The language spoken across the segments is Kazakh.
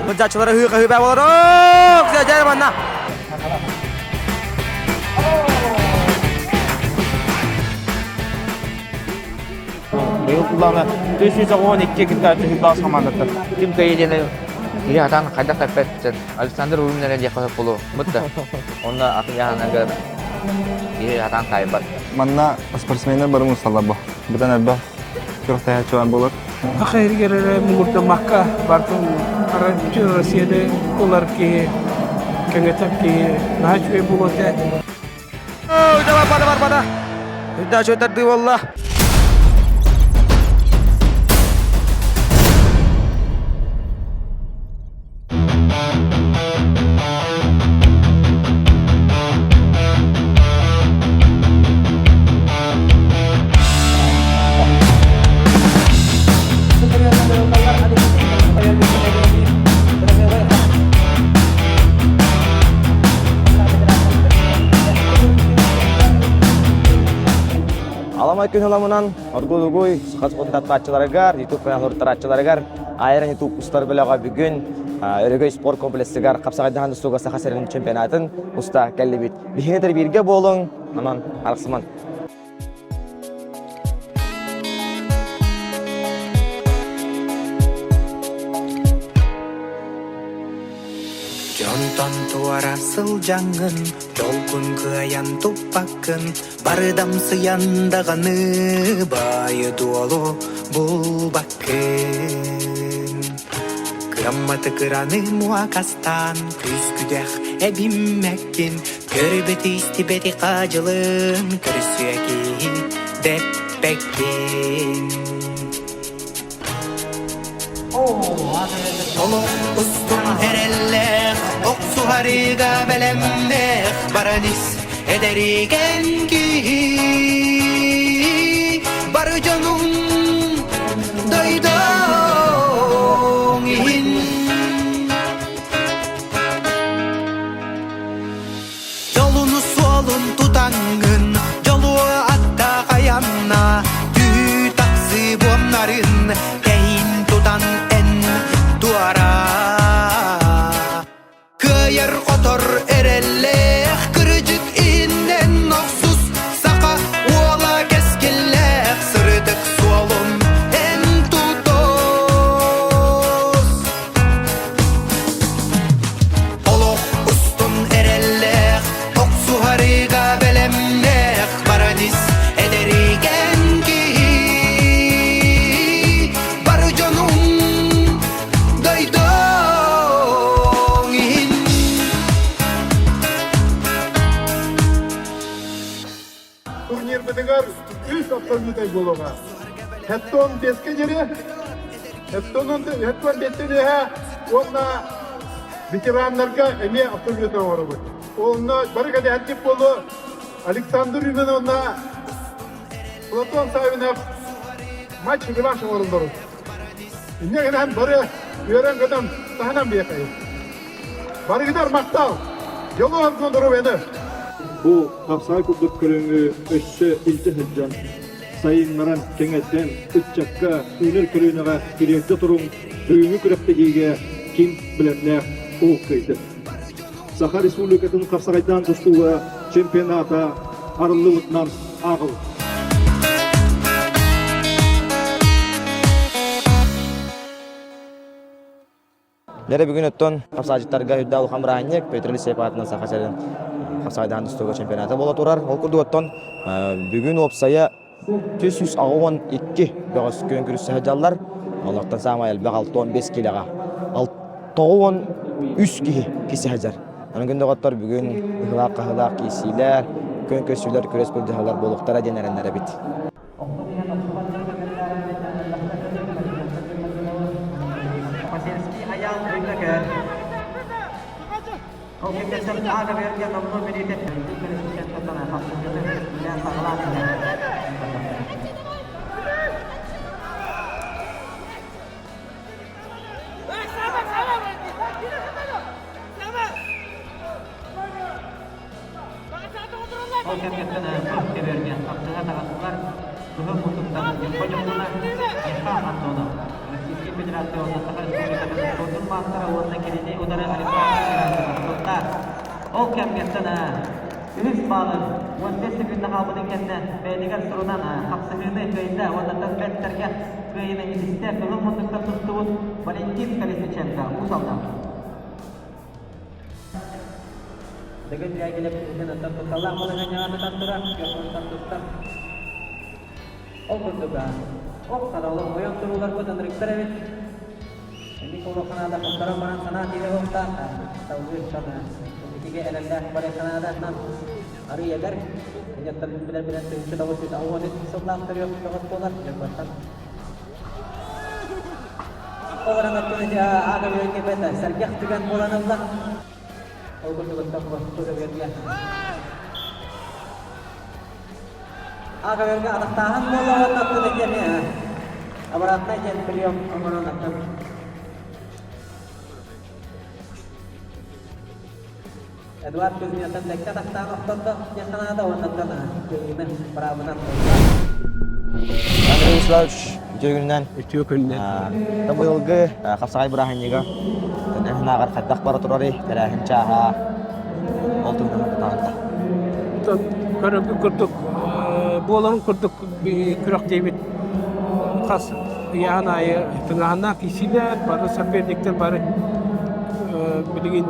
Mencaculara hübe olur. Saja mana? Kullanı 512 gitar hübas komandatı. Kim kayıdığını Atan kayda kapetsen Alexander Uyumlar'a yakalamak bulu. Mutta. Onda atın yahana kadar Atan kaybat. Manna sportsmenler bareng musalla bah. Betan ada kira cuan bola. Akhir kira mengurta Makkah bartu aracı Rusya'da kolar ki kengetak ki nah cuy bulote. Oh, jawab pada. Sudah cuy tadi wallah. Assalamualaikum halamunan orguluguy sakat kontak taraçılargar YouTube kanal taraçılargar ayran YouTube ustar belaga бүгүн Өрөгөй спорт комплекстигар капсагайдан суга сахасерин чемпионатын уста келбит бихинетер бирге болуң анан араксыман Jonton tuara sıljangın, dolkun kıyan tupakın, bardam sıyandağını bayı dualı bul bakın. Kırammatı kıranı muakastan, küsküdek ebimmekin, körbeti istibeti kacılın, kürsüyeki deppekin. Oluk ustun herellek, oksu hariga belemdek, baranis ederigen ki, barı canım doydum ihin. Yolunu solun tutangın, yolu atta kayanna, tüy taksi bomların, kehin tutan duara kıyır kotor erelle kırıcık inden noksus saka ola keskille sırdık solum en tutos olok ustun erelle oksu hariga belemle baranis ederigen ki barı canım Турнир бітігер үш автомобиль болуға. Хеттон беске жері, хеттон беттені онна ветеранларға әме автомобиль оры бұд. Онна бары кәде әттеп болу Александр Юмен онна Платон Савинов матч реванш орындыру. Иннеген бары үйерен қадам сағынан бейқайы. Бары кедар мақтал, жолу арқындыру бені. Bu kapsay kubluk kırıngı öşse ilti hıccan. Sayınlaran kengetten ütçakka ünür kırığına girekte turun büyümü kırıktegiye kim bilenler oğuk kıydı. Sakha Respublikatın kapsaydan tustuğa çempionata arılı utnan ağıl. Lere бүгүн өттөн капсажыттарга үддө алкам ранек Петрли сепатынан сахасерин капсайдан стога чемпионаты боло турар. Ол курду өттөн бүгүн опсая 112 бөгөс көңкүрүс сахажаллар. Олоктон самайыл 6-15 килога. 6-13 киси хажар. Анын күндө готтор бүгүн ыхлак кисилер, көңкүрүсүлөр көрөс бөлдөһөлөр болуктара денеренлер бит. Российской Федерации Орнаттака Республикасының спортын бақтары орнына келеді. Одары Олимпиада Федерациясы спортта. Ол кәмгеттен үз балын 15 секундна қалбыдың кәнді бәйдігер сұрынан қапсымырны көйінде орнаттан бәттерге көйінің изісте көлің мұндықтан тұстуын Валентин Колесниченко ұсалдан. Dengan dia gila dengan antar tutala mulanya jangan tantura jangan tantura. Oh betul kan? Oh kalau Allah mau yang turun lagi dan rektor ini. Ini kalau Kanada antara mana sana tidak hosta. Tahu sana. Ini kita adalah pada Kanada nan. Hari agar ini benar-benar sudah sudah awal ini sebelah teriak dapat pola jabatan. Orang itu aja agak yang kita sergak dengan bola nambah. Oh betul sudah biar. Agak yang anak tahan bola waktu itu ni. Abaratnya jangan beliau amaran nakal. Edward kegiatan mereka tak tahu apa yang sana ada orang nakal. Ini para benar. Андрей Вячеславович, үтөөгүнүнөн табы жылгы капсагай бураханьыга нагар каттак бара турары терахим чаха олтугдан тагында. Көрөкү көрдүк, боларын көрдүк күрөк дейбит. Кас яна тыңана кисилер бары соперниктер бары билген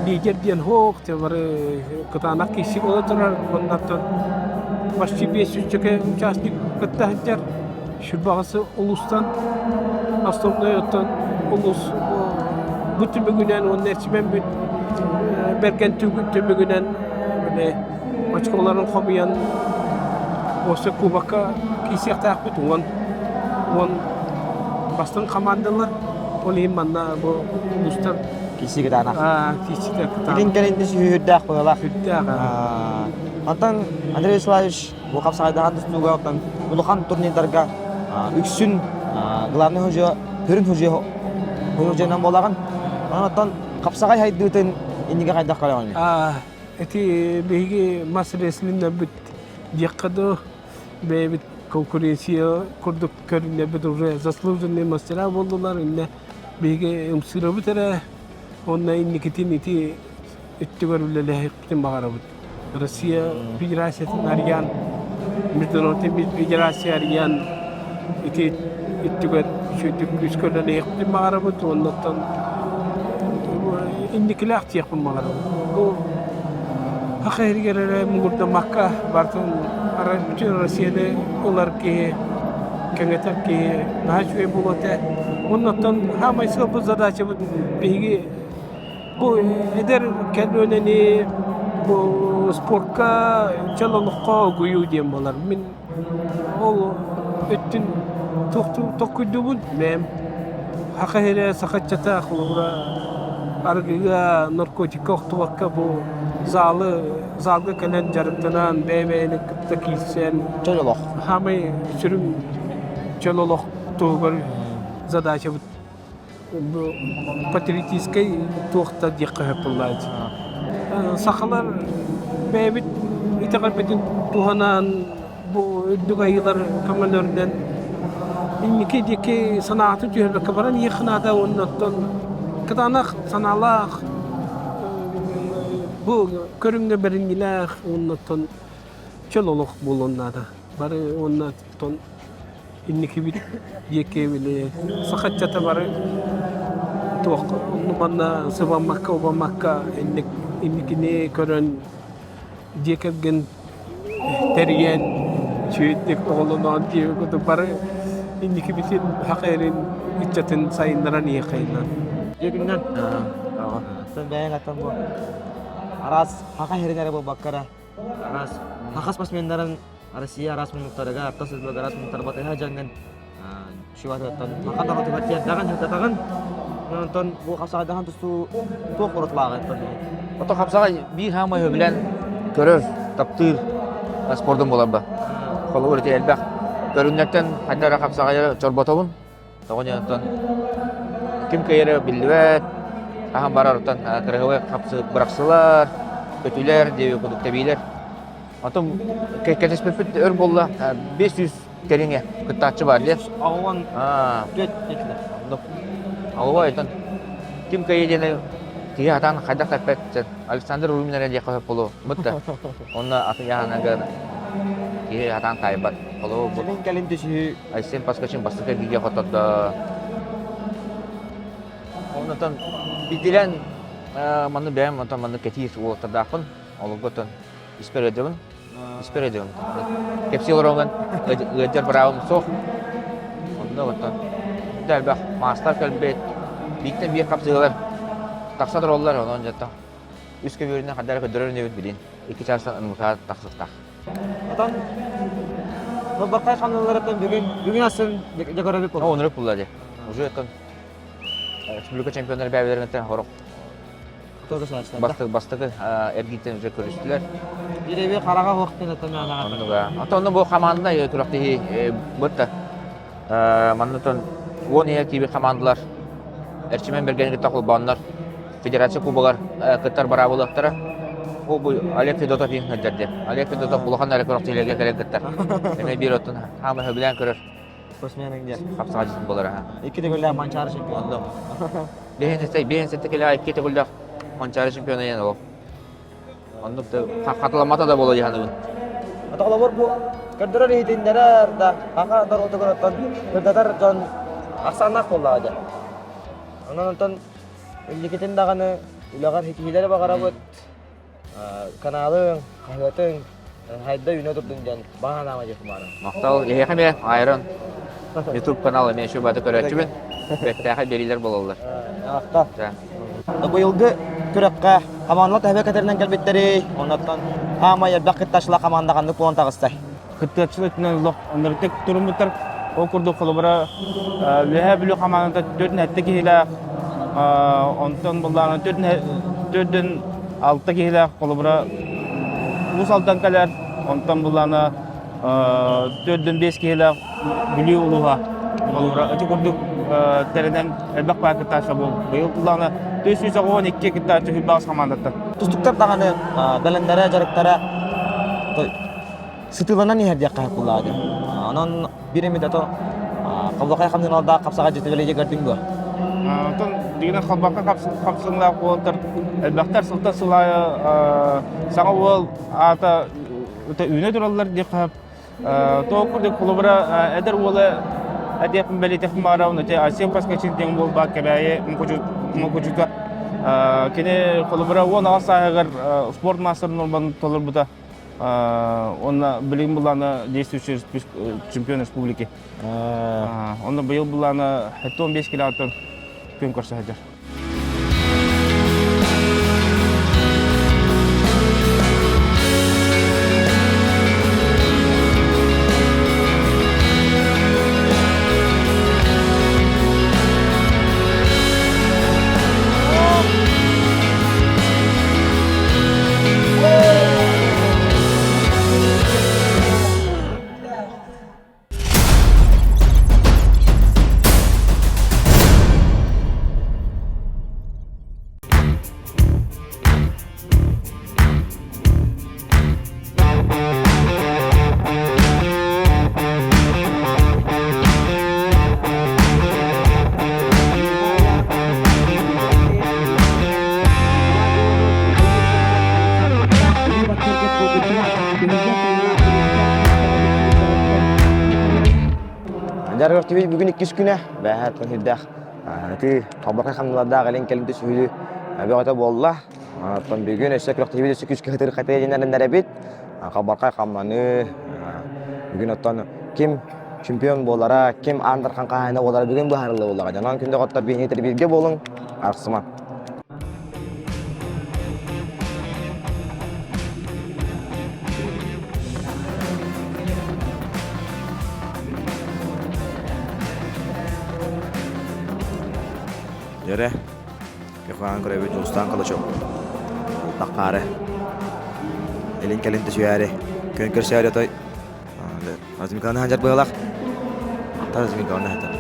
лидер ден хок те бары кытана киси боло турар оннаттан почти 500 участник кыттахтер шүрбагысы улустан основной оттан улус бүтүн бүгүнөн он нерчимен бүт берген түбүгүнөн мына очколорун кобуян осы кубакка кисиктак бүт он бастын командалар олим манна бу улустар Кисиге дана. кисиктак Илин келинди сүйүддак койлак. бүттак Антан Андрей Вячеславович бу капсагайдан тустууга оттан улухан турнирлерге үксүн главный хожо, төрүн хожонан болаган. Анаттан капсагай хайдыытын инниге кайдак калаган. эти беги маселесинен бүт диккадо бебит конкуренция курдук көрүнө бүт уже заслуженный мастера болдулар инне беги умсыры бүтере онна инникитин ити иттигөрүлөлө хептин багарабыт. Россия Федерациясын арыян, Международный Федерация арыян ити иттигөр шөтүк күскөлөлө хептин багарабыт. Оннотон инникилак тиякпын багарабыт. Бу хакыйргерere мугурда Макка бартын bütün Rusya'da olar ki kengeter ki naçve bulote ondan hamaysa bu задача bu bilgi bu eder kendi öneni bu sportka çalılıkka guyu diyem olar min ol öttün tokuydu bu mem hakire sakatçata khulura argıga narkotik oktuwakka bu zalga kenen jarıktanan bebeğini kıpta kiysen Çololok. Hamay sürüm çololok tuğbar задача bu patriotiskay tuğta dikka yapıladı. Sakalar bebit itakalpetin tuhanan bu dugaylar kamalörden İnniki diki sanatı tüyerbe kabaran yıkınada ondan kıtanak sanalak bu körünge beringiler ondan çololuk bulunlarda bari ondan inniki bir yeke bile sakatçata bari tuğ numanna sıva makka oba makka inniki ne körün yeke gen teriyen çüyetlik oğlunan diye kutu bari inniki bitin hakirin içetin sayındıran yekayından. Yegünden. Sen bayang atan bu. Aras haka herinere bu bakkara. Aras hakas pasmendaran Rusia aras menutaraga atas sebagai aras menutarbate hajangan. Şuat atan haka tanah tibatian dagan hatakan nonton bu kapsadahan tustu tuh kurut lagat tan. Ото капсагай бир хамай bilen көрөр таптыр спордун болар ба. Колу өтө элбак. Көрүнөктөн хадара капсагай чорботобун. Тогоньян ким кайры билбет. Ахам барартан кыргыбы капсы быраксылар, көтүлөр деп кудук тебилер. Атом кекетеспепет өр болла 500 Кериңе кыттачы бар де. Ағуан дөт етілі. Алуа айтын. Ким кайдені тие атан хайдақ таппет. Александр Руминарен де қойып болу. Бұтты. Онна аты яғанагар тие атан тайбат. Олу бұл. Келин келин төсү Айсен паскачин бастықы биге қотады. Оннан бидилен маны бәйім, онтан маны кетиіз олықтардақпын. Олығытын испер edin. Kepsi orangan ngejar berawam soh. Onda otan. Dalbaq master kalbet. Bikten bir kapsılar. Taksadır ollar onun jatta. Üst köbürüne kadar ködürür ne bilin. İki çarsan anımıza taksıqtaq. Atan bu bakay kanallardan bugün asın jagarabı O onuruk bulladı. Уже otan Respublika çempionları bəylərində horaq. Bastığı ergitten уже көрүштүлөр. Биреби карага вакытын атамана. Атонда бу команда туракты бутта. Мандатон он эки командалар. Эрчимен бергенге такыл баннар. Федерация кубалар кыттар барабылыктары. О бу Олег Федотов дин хәддә. Олег Федотов булган әле туракты илге керек кыттар. Эме бир отын хамы белән көрөр. Спортсменин дия. Капсагысын булар. Икки дегелләр манчары чемпион. Бен сетте келе икки тегелдә манчары чемпионы яны ол. Андыкты катыламата да боло яны. Атакла бар бу кырдырар идиндерер да ага дар отогоротон кырдадар жон аксанак болду. Анан илдикетин даганы улагар хикилери багарабыт. Каналың, кахватын хайда үйнө турдун жан баанама жекмара. Мактал яхаме айрон YouTube каналы мен şu баты көрөчүмүн. Беттәхе берилер бололар. Акта. Быйылгы күрәккә командалар тәбә катеринен келбеттери. Оннан хама я бакытташла командаганы план тагыстай. Кыттачылыктан лох ныртык турмутар. Окурду колобра лехаблу команда дөтн хәтте килә. Онтон булган дөтн алты килә колобра. Бу салтан калар. Онтон булган дөтн 5 килә бүлү улуга. Колобра ачыкурду теренен элбак пакетташа бул. Быйыл булган 412 кыттачы хибас командаты. Тустуктар даганы белендере жарыктара сытылана ни хәдия кайкулады. Анан биремит ато кабакай хамдын алда капсага жетелеге гардин бу. Тон дигән хабакка капсыңлар култыр. Элбактар сылта сылай саңа ул ата үтә үйне тураллар дип хап. Тоокурды кулубра эдер улы әдәпен белетеп марауны те Асен Паскачин ден бул бак кебәе мукуҗута. Кене кулубра он асагыр спорт мастерын бан толыр бута. Онна билим буланы действующий чемпион республики. Онда быйыл буланы 15 километр көн көрсәтер. Жаргар TV бүгүн 2 күнә бәһәт хиддах. Ти табакай хамларда гален келинде сүйлү. Бәгата болла. Тон бүгүн эсек TV 8 кәтер катая динәрендә бит. Кабаркай хамланы бүгүн оттан ким чемпион болара, ким андыр канкайна болара бүгүн бу харлы боллага. Жанан күндә каттар бейнетер бирге болың. Арсыман. Yere, kekuatan krewe justan kalau cok, takare, elin kelin tu siapa? Kau kerja ada tu, harus mikir nak hajar berlak, harus mikir nak hajar.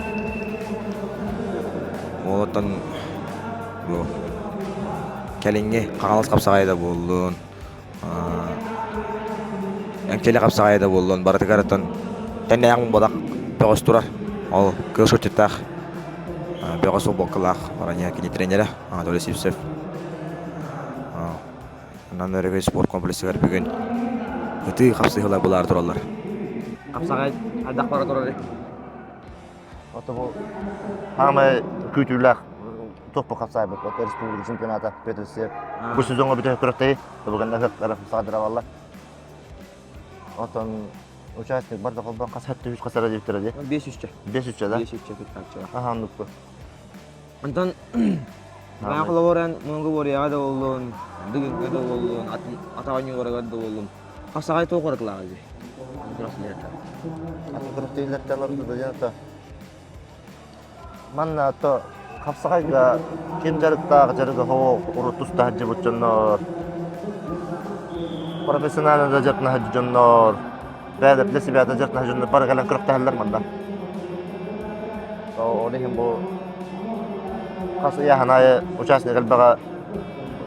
Oh tan, lo, kelingnya kalau kap saya dah bolon, yang kelih kap saya dah bolon, barat kerana tan Тәннәң бодак бөгөс турар. Ол кылшыттак. Бөгөс боккалак, арanya кини тренеры, Анатолий Сивцев. Нанырыгы спорт комплекстер бүгүн. Өтү капсыгыла булар туралар. Капсагай адак бара турар. Ото бу хамы күтүләк топпа капсай бу республика чемпионаты бетесе. Бу сезонга бите көрөктөй. Бүгүн да тарап садыра балла. Отон участник бар да колбан касатты 3 касара деп турат. 500-чө. 500 да. 500-чө кеткачы. Аха, нукку. Антон ben kolaboran munggu borya da olun, bugün da olun, atağın yukarı da olun. Kasagay toqorak lagi. Аты көрөктөйлөр талапты да. Манна то капсагайга ким жарыктагы жарыга хоо урутуста хаджы бутчоннор. Профессионалда да жартна хаджоннор. Бәдә плеси бәдә жартна хаджоннор. Баргалан көрөктәләр мында. Олехим бу Касы я ханай участник албага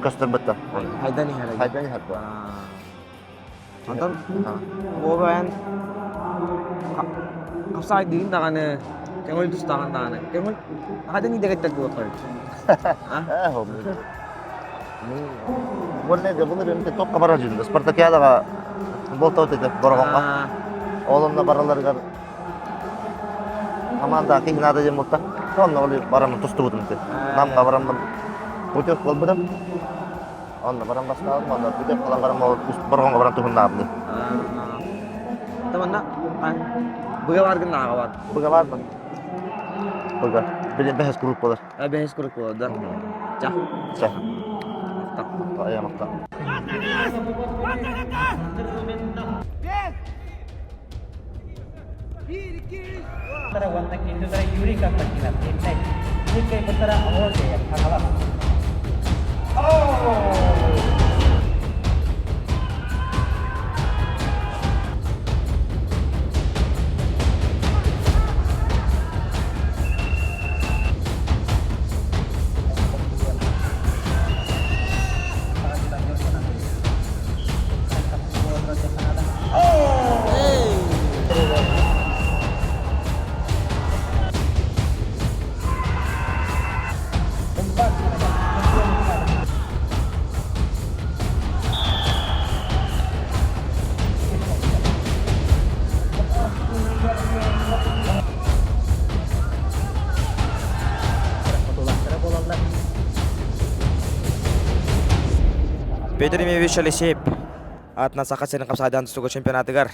көстөр бутта. Хайдани харай. Хайдани хатта. Антон обан kapsay din dagane kengol tustangan dagane. Kengol haydani degettag botar. Ho. 원래 저분들은 또 까바라진다. 스파르타키아다가 болтоо тете боргонго. Олонда бараларга команда кийнада жемутта. Сонно оли барам тусту бутум те. Намга барам бутек болбудум. Онда барам басталып, онда бутек калан барам боргонго барам тугундабды. Tamanna buga wargın naga var. Buga var mı? Buga. Bir behes grup olur. Behes grup olur da. Cah. Cah. Ya makta. Tara wanta kintu tara yuri ka pakina. Next. Ini kay betara awal ya. Kalah. Петрімевич Алексеев атына Сақасерін қапсайдан тұстығы чемпионатығар.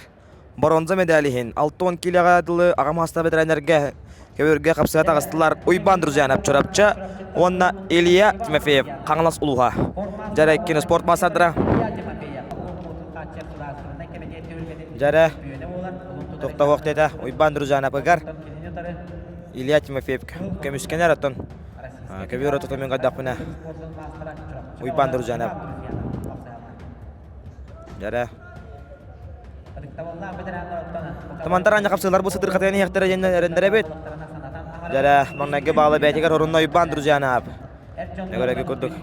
Бронза медалиhin 6-10 килоградылы ағамаста бедрайнерге көберге қапсайда ағыстылар Уйбан Друзянап чорапча, онна Илья Тимофеев қаңылас ұлуға. Жара еккені спорт масадыра. Жара тоқта уақытета Уйбан Друзянапығар Илья Тимофеев көміскенер атын көбер отытымен қадақпына Уйбан Друзянап. Jara. Teman-teman yang kapsul larbu setir katanya yang terjadi dari bed. Jara mengenai bala beti kan orang Uiban Druzianap. Negara kuduk.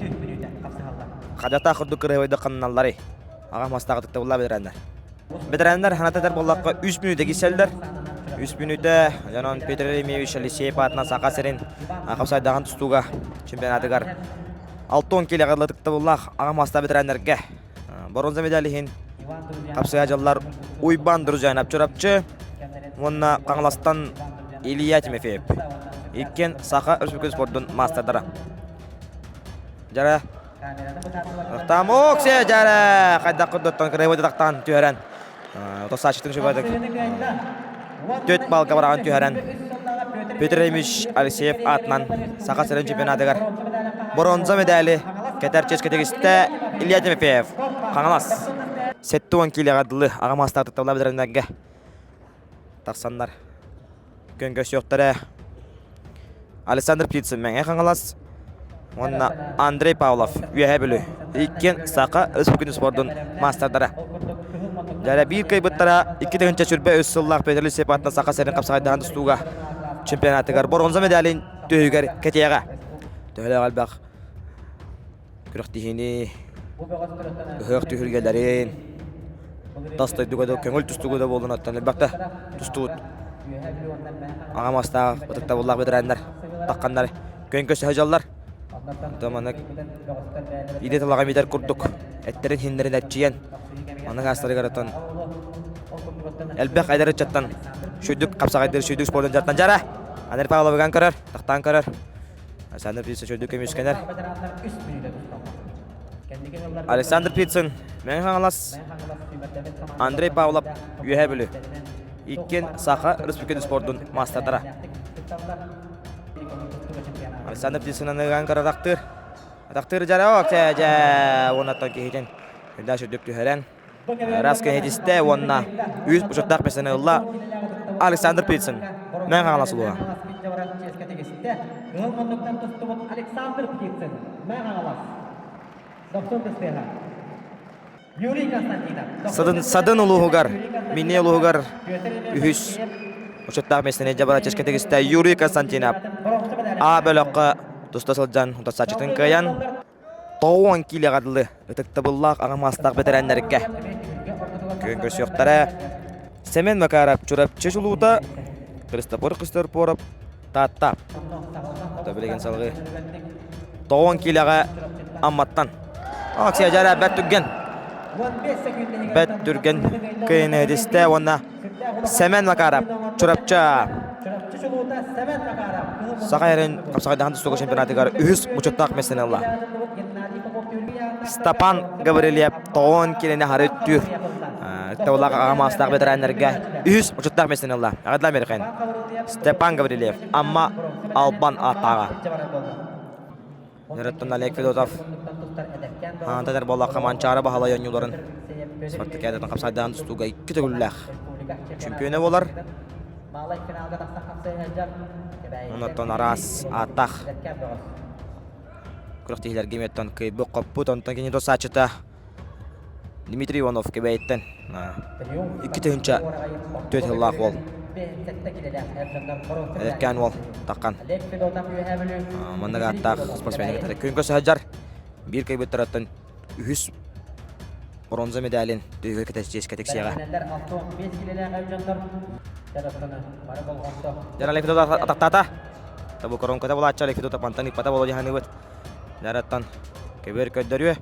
Kadata kuduk kerewai dekan nalari. Agak mas tak tetap ulah bederander. Bederander hana tetap bola ke 3 minit lagi selder. 3 minit janon Petremevich Alексеев атына Сақасерін kapsay dagan tustuga чемпионатыгар. 6-10 килоградылы tetap ulah agak mas tak bederanerge. Bronza medalihin kapsaya jallar Uiban Druzianap çorapçı. Onunla Kanglas'tan Илья Тимофеев. İkken Saqa Республика спорттун мастerdara. Jara. Tamok se jara kayda kudutan kerewa taktan tüheren. Otosa çıktın şu badak. 4 bal kabaran tüheren. Petremevich Alексеев atnan Saqa Seren çempionatıgar. Bronza medali Keterçes ketegiste Илья Тимофеев. Kanglas. 7-10 килоградылы ағамастарды табыла бедеріндегі. Тақсандар. Көнгөс yoқтары. Александр Птицын мәңе қаңылас. Онына Андрей Павлов. Үйәе білі. Икен Сақа Республика спорттун мастerdara. Жара бір кай бұттара 2 тегінші сүрбе өз сыллақ Петрлі сепатына Сақа Серін қапсағайдаған тұстуға чемпионатығар. Бронза медалін түйігер кетеяға. Түйілі қалбақ. Күріқтігіні Hök tühürgelerin тастай дугада көңүл түстүгү да болдун аттан элбакта түстүгүт агамаста отукта буллак бетерәннәр такканнар көнкөсө хажаллар таманак иде талага мидер курдук эттерин хиннерин әтчиен аның астары гаратан элбек айдары чаттан шүдүк капсагайдыр шүдүк спорттан жаттан жара анер павловган көрөр тактан көрөр Александр Пиццин шүдүк эмискенер Александр Пиццин мен хаңалас Андрей Павлов үйәбілі иккен саха республика спорттун мастардара Александр Пиццин аныган көрөр тактыр жара жа онаттан кейтен да шүдүк түһәрән Раскен хедисте онна үз бушаттак месенелла Александр Пиццин мен хаңалас улуга Александр Пиццин мен хаңалас Юрий Константинов. Садын улугар, мине улугар үхүс. Ошоттак месене жабара чешкетегисте Юрий Константинов. А бөлөккө тустасылжан утасачытын каян. Тоон киле гадылы. Ытыкты буллак агамастак бетерәннәргә. Көнгөс yoktara. Semen Makarov чурап чешулута. Кристофор Кыстырпоров татта. Табилеген салгы. Тоон килега амматтан. Акция жара бәттүгген. Бәттүрген кенедисте онна Semen Makarov чурапча. Сагайрын капсагайдан түстөгө чемпионатыгар үз мучуттак месенелла. Степан Гаврилев тоон килене харыттүр. Тәулак агамастак бетерәннәргә үз мучуттак месенелла. Агадла Американ. Степан Гаврилев амма Албан атага. Нереттен Олег Федотов. Антадер болла каманчары бахалайын юларын. Спартакиададан капсагайдан түстөгө 2 төгүлләх. Чемпионы болар. Онотон арас атах. Күрәктәйләр геметтан кыйбы каппут онтан кини досачыта. Дмитрий Иванов кебәйттен. 2 төнчә 4 еллак бол. Эркән бол таккан. Монда атах спортсмен китә. Көнгөс хаҗар. Бир кыйбы тараттан 100 бронза медален дөйгө кетәческә тексиягә. Jarang Lefito atak tata. Tabu korong kata bola acha Lefito tapantani pata bola jahani buat. Daratan keber ke dari.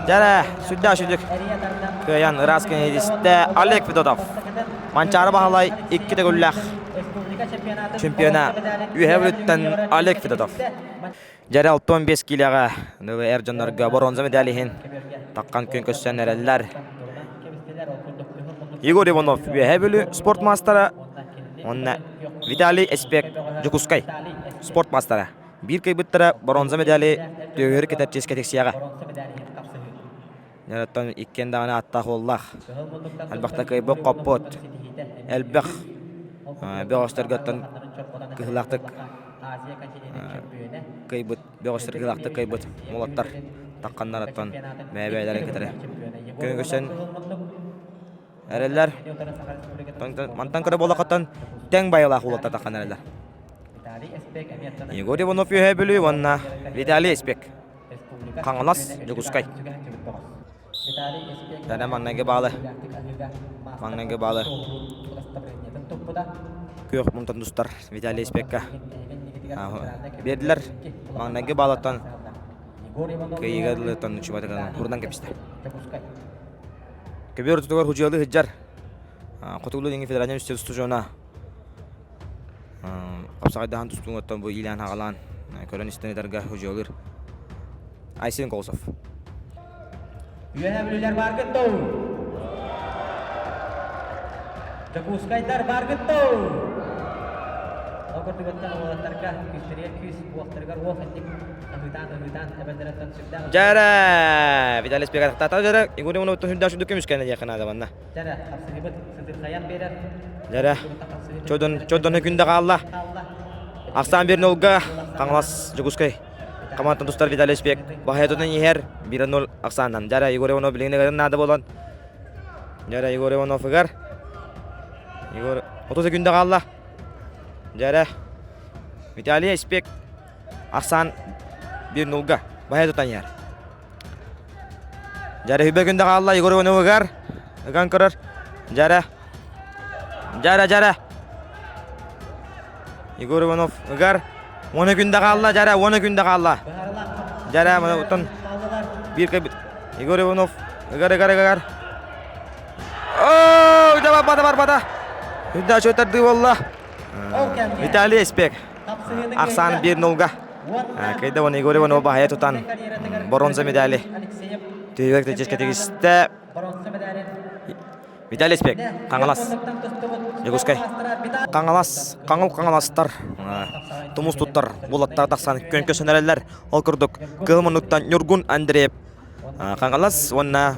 Jara sudah Kayan rasken ediste Alek Fedotov. Mancara bahalay 2 gollah. Чемпиона үйәбіліттен Алек Федотов. Жәрі 65 килаға нөві әржанларға бронза медалиhin таққан көн көссен әрәлілер. Егор Иванов үйәбілі спорт мастары. Онна Виталий Эспек Жукускай спорт мастары. Bir кайбыттара бронза медали төгер кетер ческе тексияға. Нәрәттан иккен дағына аттақ оллақ. Әлбақта кайбы қаппот. Әлбәқ беғастырғаттан кығылақтық. Кайбыт, беғастыр кығылақтық кайбыт. Молаттар таққаннар аттан мәйбәйлерін кетері. Көнгөсен әрелер. Мантан көрі болақаттан тәң байылақ олаттар таққан әрелер. Егор Иванов үйәбілі онна Виталий Эспек. Қаңылас Жукускай. Дәне маңнайғы балы. Маңнайғы балы. Көк мұнтан тұстар Виталий Эспекка. Берділер маңнайғы балаттан көйігерліктен үшіматыған ұрдан кепісті. Көбе ұртығар хүжиялы хыджар. Құтығылы денгі федеральный университет студиона. Қапсағайдахан тұстың өттен бұл илән ағалан көрін істенедерге хүжиялыр. Айсен Колсов. Үйәбілілер бар күттау. Жакускайдар бар күттау. Оғырдығыттан олаттарға күстерия күс уақтырғар оқ әттік. Ануйтан, әбәдіреттен сүрді. Жара! Виталий Эспек аттата жара. Егор Иванов сүрді жүдік көміскені жақын адаманна. Жара, қапсығыбыт сыдыр қаян берер. Жара. Чодон хүкінді қалла. Ақсан берін олға қаңылас Жакускай. Командын тұстар Виталий Эспек. Бахаятудың ехер 1-0 Ақсаннан. Жара Егор Иванов білігінігерін нады болан. Жара Егор Ивановығар. Егор 30 секунда қалла. Жара Виталий Эспек Ақсан 1-0-ға Бахаятудың ехер. Жара хүбегінде қалла Егор Иванов ыгар. Ыган көрөр. Жара. Егор Иванов ыгар. 10 күнде қалла жара, 10 күнде қалла. Жара мына утын. Bir кайбыт. Егор Иванов ыгар. О, да бада. Хүдда чөтөрдү болла. Виталий Эспек. Аксан 1-0-га. Кайда оны Егор Иванов бахая тутан. Бронза медали. Түйгекте жешке тегисте. Виталий Эспек. Каңалас. Егускай. Каңаластар. Тумус туттар. Болаттар тақсан көнкөсөн әрелер. Ол күрдік. Кылмынуттан Нюргун Андреев. Каңалас. Онна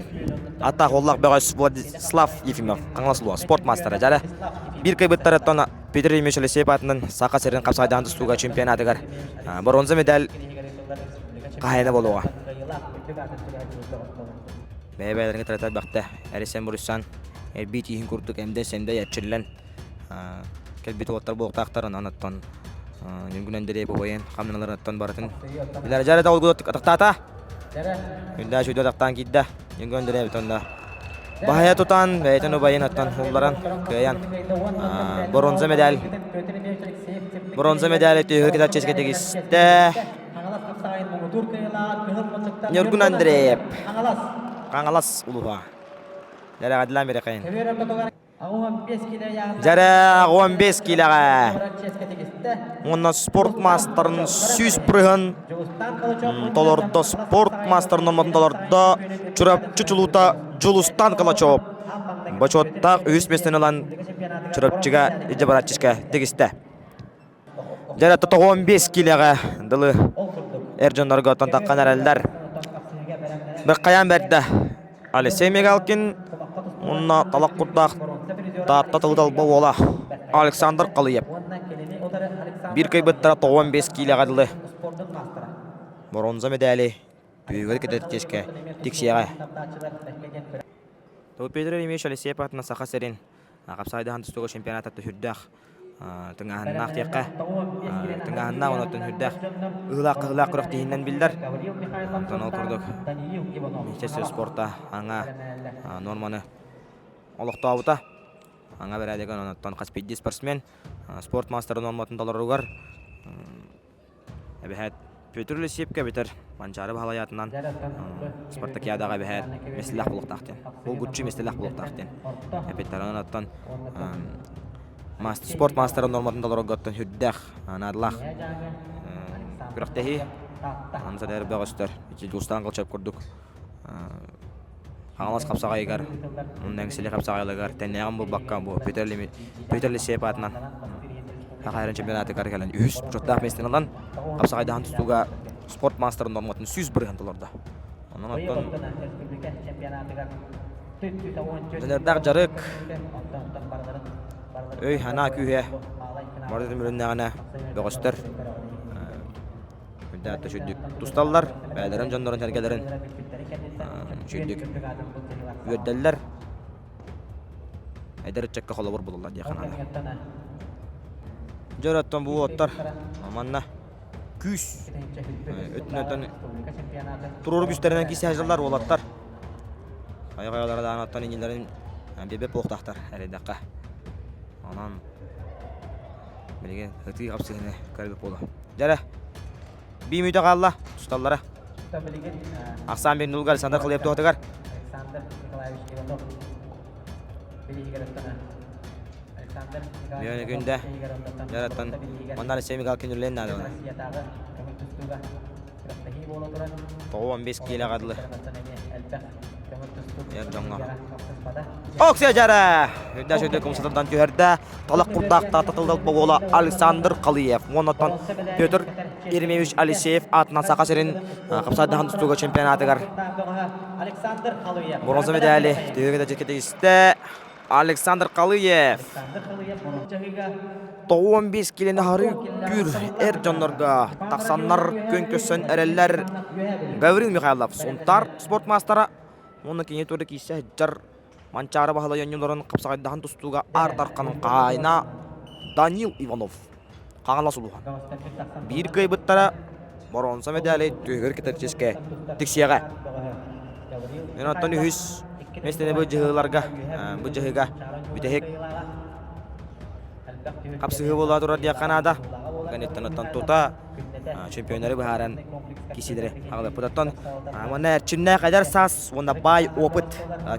Атақ Оллақ Бәғайс Владислав Ефимов. Каңалас ұлуа. Спорт мастера. Жары. Bir кайбыттар аттана Петр Емешелі Сепатының сақа серін қапсайдан тұстуға чемпионатығар. Бронза медаль қайыны болуға. Бәйбәйлеріңе тұратар бақты. Әресен Бұрыстан әрбейт ехін күрдік әмді сәмді әтчілін. Кәлбет олаттар болықтақтарын анаттан. Нүнгін әндірей бұғайын қамыналар аттан барытын. Білер жәрі да олғы атықтата. Үнді әшуді атақтан кейді. Нүнгін әндірей бұтында. Bahaya tutan, baitan ubayin atan hularan kayan. Bronza medal itu kita ceske tegiste. Nurgun Andreev. Kangalas uluha. Jara adlan mereka kain. Jara 15 kiloga. Ona sport master'ın 100 pırhın. Dolarda sport master nomorun dolarda çurap çuçuluta Julustan Kalachov. Бачоттақ үйіс местен алан чұрапчыға иже баратчышқа тегісті. Жаратты 15 килеға дылы әржандарға оттан таққан әрәлдер. Бір қаян бәрді Алексей Мегалкин, онына талақ құрдақ татылдал бола Александр Қалыев. Bir кайбыттара 15 килеға дылы. Бронза медалі бүйгір кететчешке тексияға. Петр Емешелі Сепатына сақа серин қапсайдахан тұстығы чемпионататты хүрдәқ тыңағыннақ текқа тыңағыннақ онатын хүрдәқ ұғылақ құрық дейіннен білдір. Антон ол құрдық Мечесі спорта аңа норманы олықты ауыта аңа бір әдеген онаттан қаспейді спортсмен спорт мастері норматын талар ұғар әбіхәт Петр Сепке бітір манчары бағалаятынан спартакиадаға бәхәт месілләқ бұлықтақтен. Ол күтші месілләқ бұлықтақтен. Әпеттарынан аттан спорт мастері норматын талар ұғаттан хүрдәқ надылақ. Күріқтәхи аңыза дәрі бәғыстар. Жұлыстан қылчап көрдік. Қаңалас қапсаға егер. Оның әңгісілі қапсаға егер. Тәнеғын бұл баққан бұл Петр Сепатынан. Қайран чемпионаты қарекелен үйіс жоттақ местен алан қапсағайдахан тұстуға спорт мастері норматын 100 бір ғантыларда. Оның аттан Зәнердақ жарық өй хана күйе мардетін мүріннәғана бөғістір үдәтті шүйдік тұсталылар бәдерін жондарын тәргелерін шүйдік өйдәлілер әдері чәкке қолы бұр бұлылар дейқанады. Жараттан бұл оттар аманна күс өтінөтін тұрыр күстерінен кесе әжілдар олаттар аяғайлары да анаттан енелерін бебе поқтақтар әредаққа анан білген өтігі қапсығыны көрбек болу жәрі бейм үйді қалла тұсталлары Ақсан бен Нұлға Александр Қалыев тоқтығар Бүйені күнді жараттан Мандар Семигал кенүрлен нады оны 15 келі қадылы Ер жаңға Оксия жары Үдді шөйді күмсатырдан күйерді Талақ құрдақта татылдылық боғыла Александр Қалыев Онаттан Петр Ермевич Алисеев атынан сақа серін қапсайдахан тұстуға чемпионатығар Бронза медалі түйгеде жеткеті істі Александр Қалыев 15 келені хары күр әр жонларға тақсанлар көнкөсөн әрелер Гаврил Михайлов сонтар спорт мастары оны кене төрі кейсе жар манчары бағылы йонларын қапсағайдахан тұстуға арт-арқаның қайна Данил Иванов қаңала сұлуған бір көйбіттара бронза медалі түйгер кетерческе тіксияға Мен оттон үхүс местене бу жыгыларга, бу жыгыга бүтехек капсыгы бола турар дия Канада. Ганеттен оттон тута чемпиондары бахаран кисидере агылып бутаттан. Мана эрчинне кайдар сас, онда бай опыт.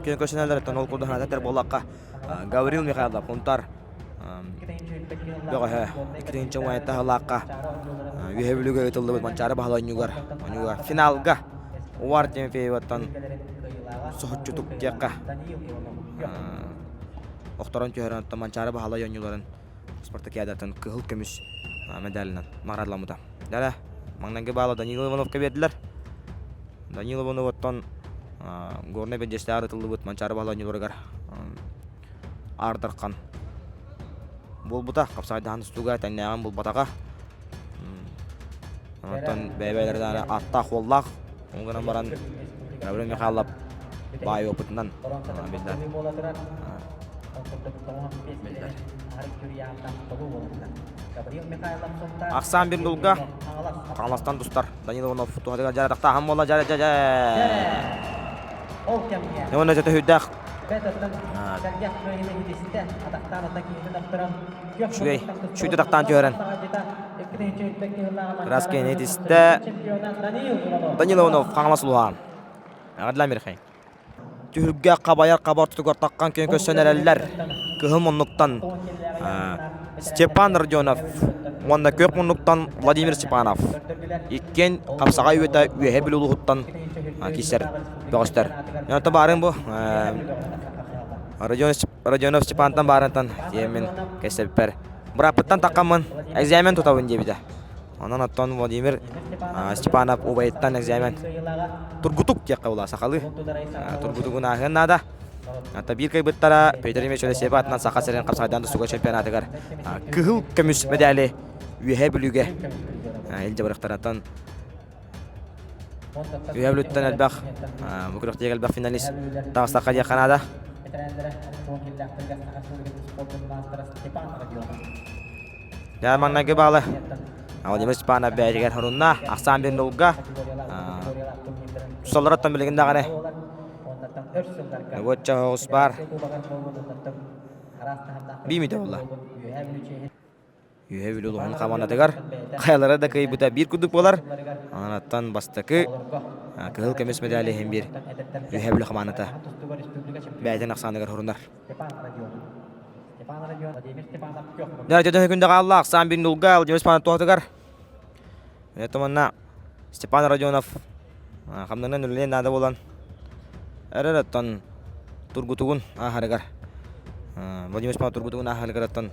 Көкөсөнөлөр оттон ол курдана тер болакка. Гаврил Михайлов Кунтар. Бага икинчи уайта халакка. Үйөбүлүгө өтүлдү манчары бааланюгар. Онуга финалга Уар чемпионаттан сохчутук жакка. Окторон чөһөрөн манчары бааланюларын Спартакиадатын кыл көмүс медалынан марадламыда. Дара маңнанга баала Данил Ивановка бердилер. Данил Иванов оттон горный бенжестер атылды бут манчары бааланюларга ардыркан. Бул бута капсайдан стуга таңнаган бул батага. Оттон бәйбәләрдән атта холлак оңгынан баран Гаврил Михайлов бай опытынан билдер. Аксан бир нолга Каластан дустар. Данил Иванов тугадыга жаракта хам бола жара. Нема жата хүддак. Шүйді тақтан жөрін. Раскен едісті Данил Иванов қаңлас ұлған. Ағадылан берхейн. Түхілге қабайар қабар тұтығар таққан көн көсен әрәлілер. Күхім ұннықтан Степан Родионов. Онда көк ұннықтан Владимир Степанов. Иккен қапсаға өті үйе білі ұлғыттан кесер бөғістер. Өті барын бұл Родионов Степантан барынтан темен кесеппер. Бұрапыттан таққамын экзамен тұтауын дебеді. Онан аттан Владимир Степанов обайыттан экзамен Тургутук кеққа ұла сақалы. Тургутугын ағын ада. Ата бір кайбыттара Петр Емешөлі сепатынан сақа сәрен қапсайдан тұсуға чемпионатығар. Күхіл көміс медалі үйе білуге. Елде бұрықтараттан үйе білуттен әлбәқ. Бүкіріқтегі әлбәқ финалист Тағыстаққа де Канада. Маңнағы балы Владимир Степанов бәйдегер хорунна Ақсан бер нолга Солараттан білігінде ғаны Өтча хоғыс бар Беймейді олла Үйе білу ұлғын қаманатығар Қайлары да кей бұта бір күдік болар Анаттан бастықы Кығыл көмес медалі хем бір Үйе білу қаманата Бәйден Ақсандығар хорундар Дәрежеде хүкінде қалла Ақсан бер нолга Владимир Степанов тоғытығар Этоманна Степан Родионов Қамдыңнан үлілен нады болан Әріраттан Тургутугун ағарығар Владимир Степанов Тургутугун ағарығар аттан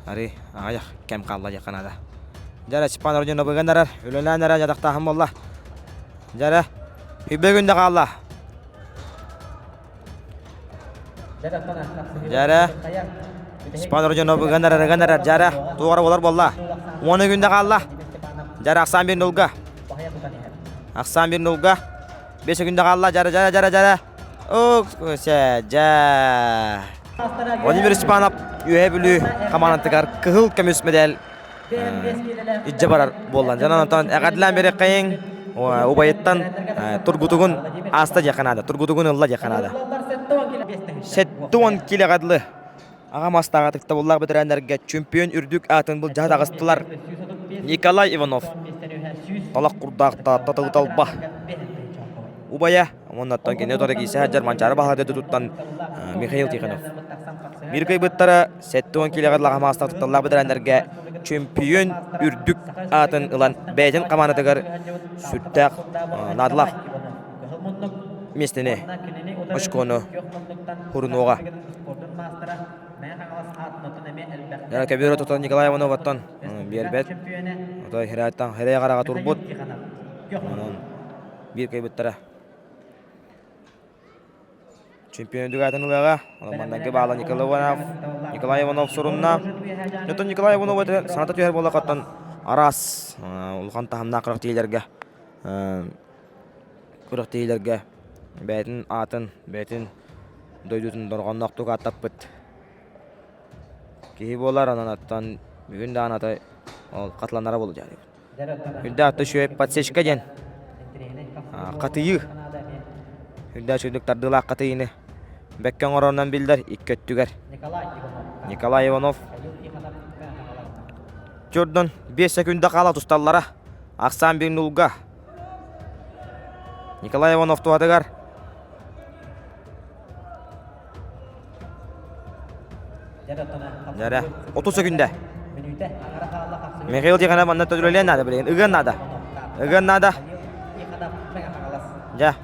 Ари аяқ кәм қалла жақанада Жара Степан Родионов бұғандарар Үлілен әрі жадақтағым болла Жара Хүбегінде қалла Жара Степан Родионов бұғандарар Жара Туғары болар болла 10 күнде қалла Жара Ақсан бер нолга Ақсан бер нолга 5 күнде қалла Жара Владимир Степанов үйе білу қаманаттығар күхіл көміс медал иджа барар болан. Жананатан әғадылан бері қайын обайыттан Тургутугун аста жақанады. Тургутугун ұлла жақанады. 7-10 келі қадылы. Ағам астаға тықта боллағы бітірәндерге чемпион үрдік атын бұл жағда ағыстылар. Николай Иванов. Талақ құрдақта татылталба. Убая, оннаттан кене торы кейсе хаджар манчары бағады тұттан Михаил Тихонов. Бір кайбыттара 7-10 келеғарлаға мастақ тұтталлағы бітірәндерге чемпион үрдік атын ұлан бәйтін қаманатығар сүттәқ надылақ местіне ұшқоны хұрынуға. Яра кәбері тұттан Николай Иванов аттан бербет. Отай хирайттан хирай қараға тұрбұд. Бір кайбыттара чемпиондық атын ұлаға. Маңнағы бағла Николай Иванов сұрынна. Нөтін Николай Иванов өті санаты түйер бола қаттан арас ұлған тағымна қырық дейлерге. Қырық дейлерге бәйтін атын, бәйтін дөйдетін дұрғаннақ тұға аттап бұд. Кейі болар ананаттан бүгін дағын аты қатыланара болу жағы. Күнді атты шөйіп подсечка ден. Қатыйы. Hüdda çocuk tardığla katıyını. Bekken orandan bildir. İlk köttüger. Nikolay Ivanov. Jordan 5 sekunda kala tustallara. Aksan bir nulga. Nikolay Ivanov tuadıgar. Jara 30 sekunda. Mikhail Tikhanov anda tadurlian nada beliin. Egan nada. Egan nada. Ja.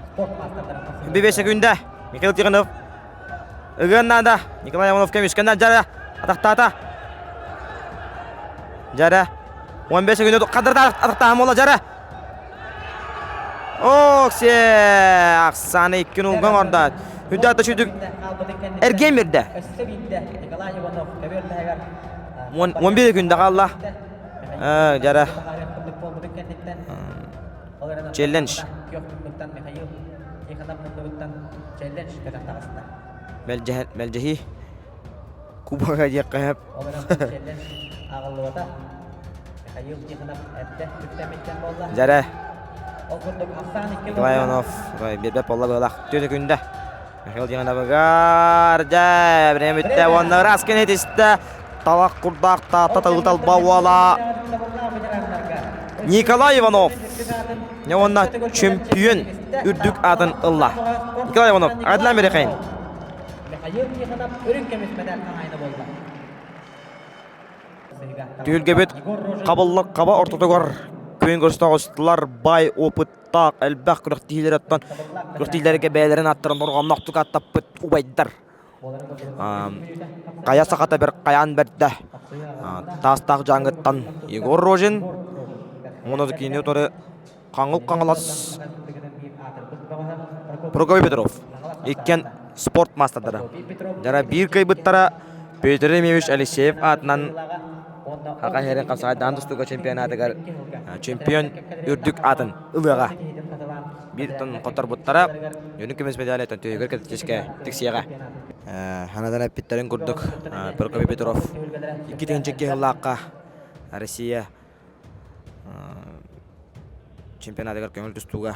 5 sekunda. Mikhail Tikhanov. Egan nada. Nikolay Ivanov kemiskan Jara. Atak-tata. Jara 15 sekunda untuk kadar atak mola Jara. Oh, aksana 2 nulgan orada. Hüdda taşıdık. Ergemir'de. 11 günde kaldı. Jara. Challenge. Meljahi. Kubaga yakayap. Jara. Nikolay Ivanov. Bir polla golak. 4 günde. Mikhail Tikhanov bagar. Ja, bitte onlar asken etiste. Talak kurdakta tatıl bawala. Nikolay Ivanov. Ne onda çempiyon ürdük adın Allah. Nikolay Ivanov adlan beri kayın. Tüylgebet kabıllık kaba ortada gor. Köyün göstağıstılar bay opıttak elbaq kürüktihler attan. Kürüktihlerge beylerin attırın orgamlaqtık attap bit ubaydar. Kaya sakata bir kayan berde. Tastaq jangıttan Igor Rozhin. Onu da kiyini otarı kangılas. Prokopy Petrov. İkken sport mastadara. Jara bir kayıbıttara Petr Emevich Alexeyev atnan Hakan Herin kapsağa dandustuga çempionatıgar çempion ürdük atın ılığa. Bir ton kotar buttara yönük kemes medaliyatan tüyüger ketişke tiksiyaga. Hanadan epitlerin kurduk. Prokopy Petrov. 2 tençeki hılaqqa Россия çempionatıgar köngül tustuga.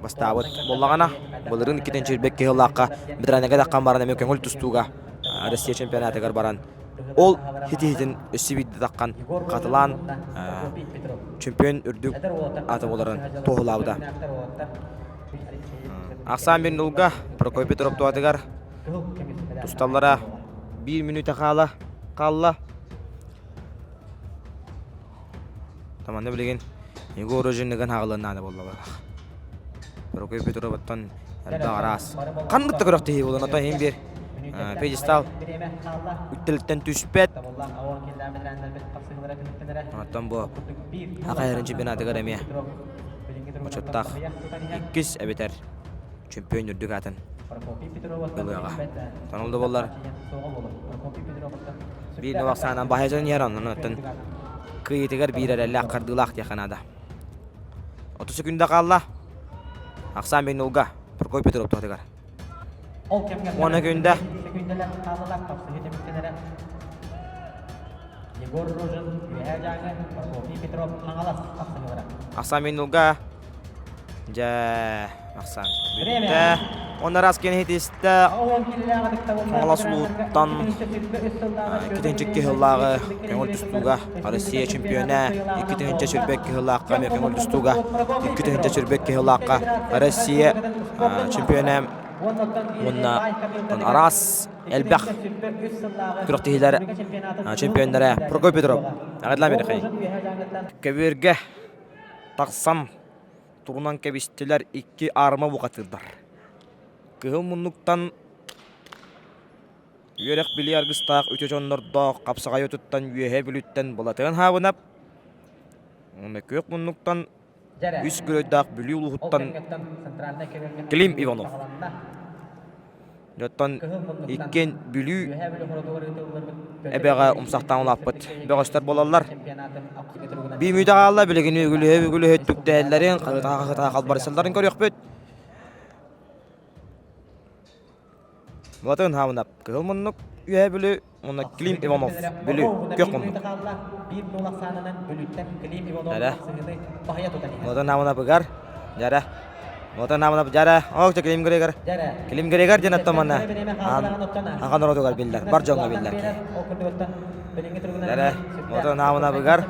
Bastavut bollagana bolların 2 tençerbek hılaqqa bitranego daqqan baran eme köngül tustuga. Россия çempionatıgar baran. Ol hiti-hitin össibiddi taqqan qatılan çempion ürdük atı boların toğulabda. Aksan bir nulga Prokopy Petrov tuatıgar. Tustallara 1 minuta kalla. Tamam ne bilgin. Igor Rozhin negan hağılan nada bolla bak. Prokopy Petrov attan elda aras. Kandıkta köröktehi bolun atan hem bir pedestal. Üttelitten tüspet. Attan bu Hakan çempionatı garamiya. Uçuttak 2 ebiter. Çempion ürdük atın. Gılığa. Tanıldı bollar. Bir navaksanan bahajan yaran atın. Kıyıtıgar bir arayla akardılaq diye kanada. 30 sekunda kalla. Aksan bir nulga. Prokopy Petrov tuatıgar. 10 günde. Aksan bir nulga. Ja, aksan. Bitti. Onlar asken hitiste. Alasulutan. İkinci hıllağı köngül tustuga. Россия çempiyona. İkinci çürbek hıllağı köngül tustuga. İkinci çürbek hıllağı Россия çempiyona. Bunna aras elbaq kürüktihler çempionlara Prokopy Petrov. Ağadlan beri kayın. Kebirge taqsam turunan kebistiler 2 arma buqatırlar. Kıhıl munnuktan yörek bilyar gıstaq ötejonlarda kapsağa yotuttan yühe bülütten bulatığın havınap. Onu kök munnuktan üst güröydaq bülü uluhuttan Klim Ivanov. Jottan ikken bülü ebeğe umsaqtan ulapıt. Beğişler bolallar. Bir müdağalla bilegini ügülü höttük değerlerin qağıta qalbarısılların körüyük büt. Bulatığın havınap kıhıl munnuk yühe bülü ona Klim Ivanov bülü kök munnuk. Ada. Bulatığın havınap ıgar. Jara. Motor namına jara. Oh kelim gereger. Jara. Kelim gereger jenat tomana. Akan rotugar biller. Barjonga biller. Jara. Motor namına bugar.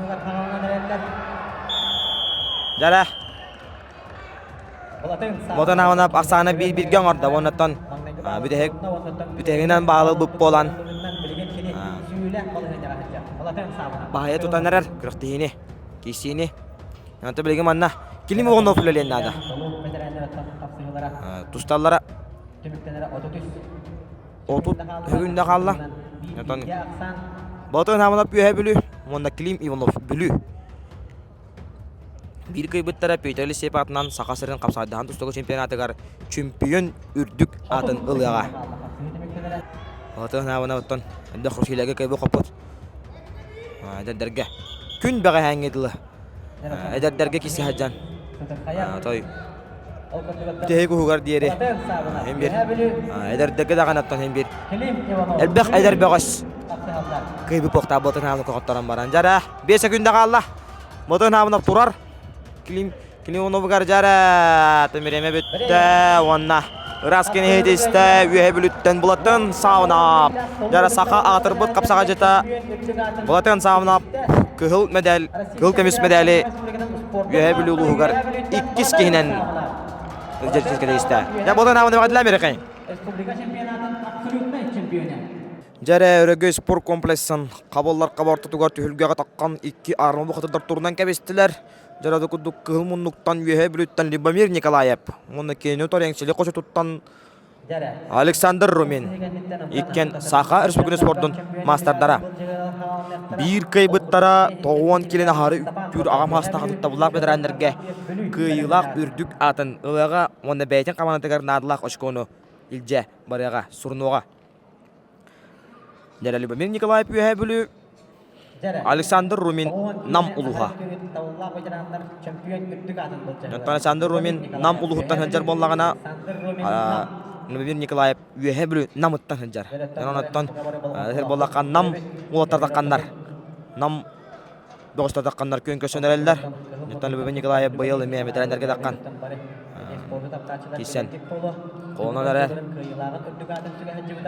Jara. Motor namına aksana bir gün orada ondan. Bir tehinden bağlı bu polan. Bahaya tutanerer. Kırıktihini. Kisini. Nanti bilgi mana? Kelim onu fullen nada. Tustallara otut hügünde kalla. Yatan Batın hamına pühe bülü. Onda Klim Ivanov bülü. Bir kıybetlere Peterli sepatından Sakasır'ın kapsaydıhan tustuğu çempionatıgar çempiyon ürdük atın ılgağa. Batın hamına batın. Hem hoşilege kaybu kaput. Ederderge. Gün bağı hangedilir. Ederderge kisi haccan. Toy. Tehe kuhugar diyere. Hem bir. Ederderge de kanattan hem bir. Elbek ederbeğiz. Kaybu pokta batın hamına kokottoran baran. Jara 5 sekunda kalla. Batın hamına turar. Klim onu bugar jara. Temireme bitti. Onna. Raskeni hediste. Üye bülütten bulatın sağına. Jara saka atır but kapsağa jeta. Bulatın sağına. Kıhıl medal. Kıhıl temis medali. Üye bülü uluğugar. İkis kihinen. Jersiz kede iste. Ya batın hamına bakadiler merekayın. Jara Örögöy spor kompleksin kabollar kabartı tugar tühülgüge takkan 2 arma bu katırlar turundan kebestiler. Jara dokuduk kıhıl munnuktan üye bülütten Libamir Nikolayev. Onu keni torengçili koşu tuttan Alexander Rumin. İkken Saha Respublika Sport'un masterdara. Bir kaybettara 90 kilene harı üktür ağam hasta hatıtta bulak bedirenlerge. Kıyılak ürdük atın ılaga onu beyten kamanatıgar nadılak oşkonu. İlce baraga surnuğa. Jara Libamir Nikolayev üye bülü Alexander Rumin nam uluha. Alexander Rumin nam uluhuttan hajar bollagana Libamir Nikolayev üye bülü namuttan hajar. Ondan her bollakan nam ulatar takkanlar. Nam doğusta takkanlar köyün köşenereller. Libamir Nikolayev bayıl memeterenlerge takkan. Kisen. Koluna nere?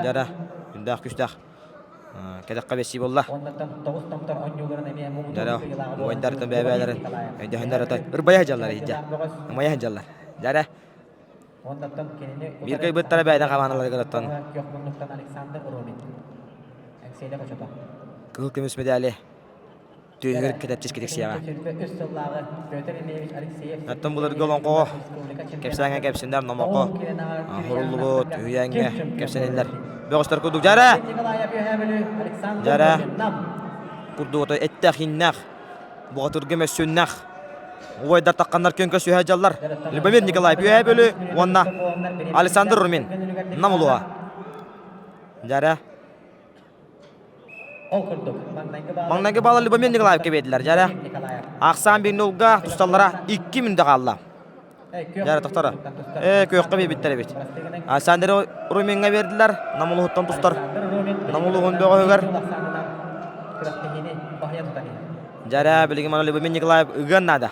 Jara indah küstah. Kedek kabesi bolla. Jara oyundar tan bebelerin. Jahanlar ta irbaya jallar hija. Maya jallar. Jara bir kaybettara beyden kamanalar garatan. Kıl kemis medali. Tüyür kedepçiz kedek siyaga. Nattan bular golon ko. Kepsanga kepsinler nomoko. Horullugu tüyenge kepseniller. Beğostar kuduk Jara. Jara. Kuduk oto ettehinnak. Buğatur gemes sünnak. Uvaydar takkanlar könke sühejallar. Libamir Nikolayev üye bölü. Onna Alexander Rumin. Namuluğa. Jara. Mangdagi bağlı Libamir Nikolayev kebediler Jara. Aksan bir nolga tustallara 2 minde kalla. Jara taktara. Köy kabi bittere bit. Alexander Rumin'e verdiler. Namuluğuttan tustar. Namuluğun beğe höger. Jara bilgi mana Libamir Nikolayev ıgan nada.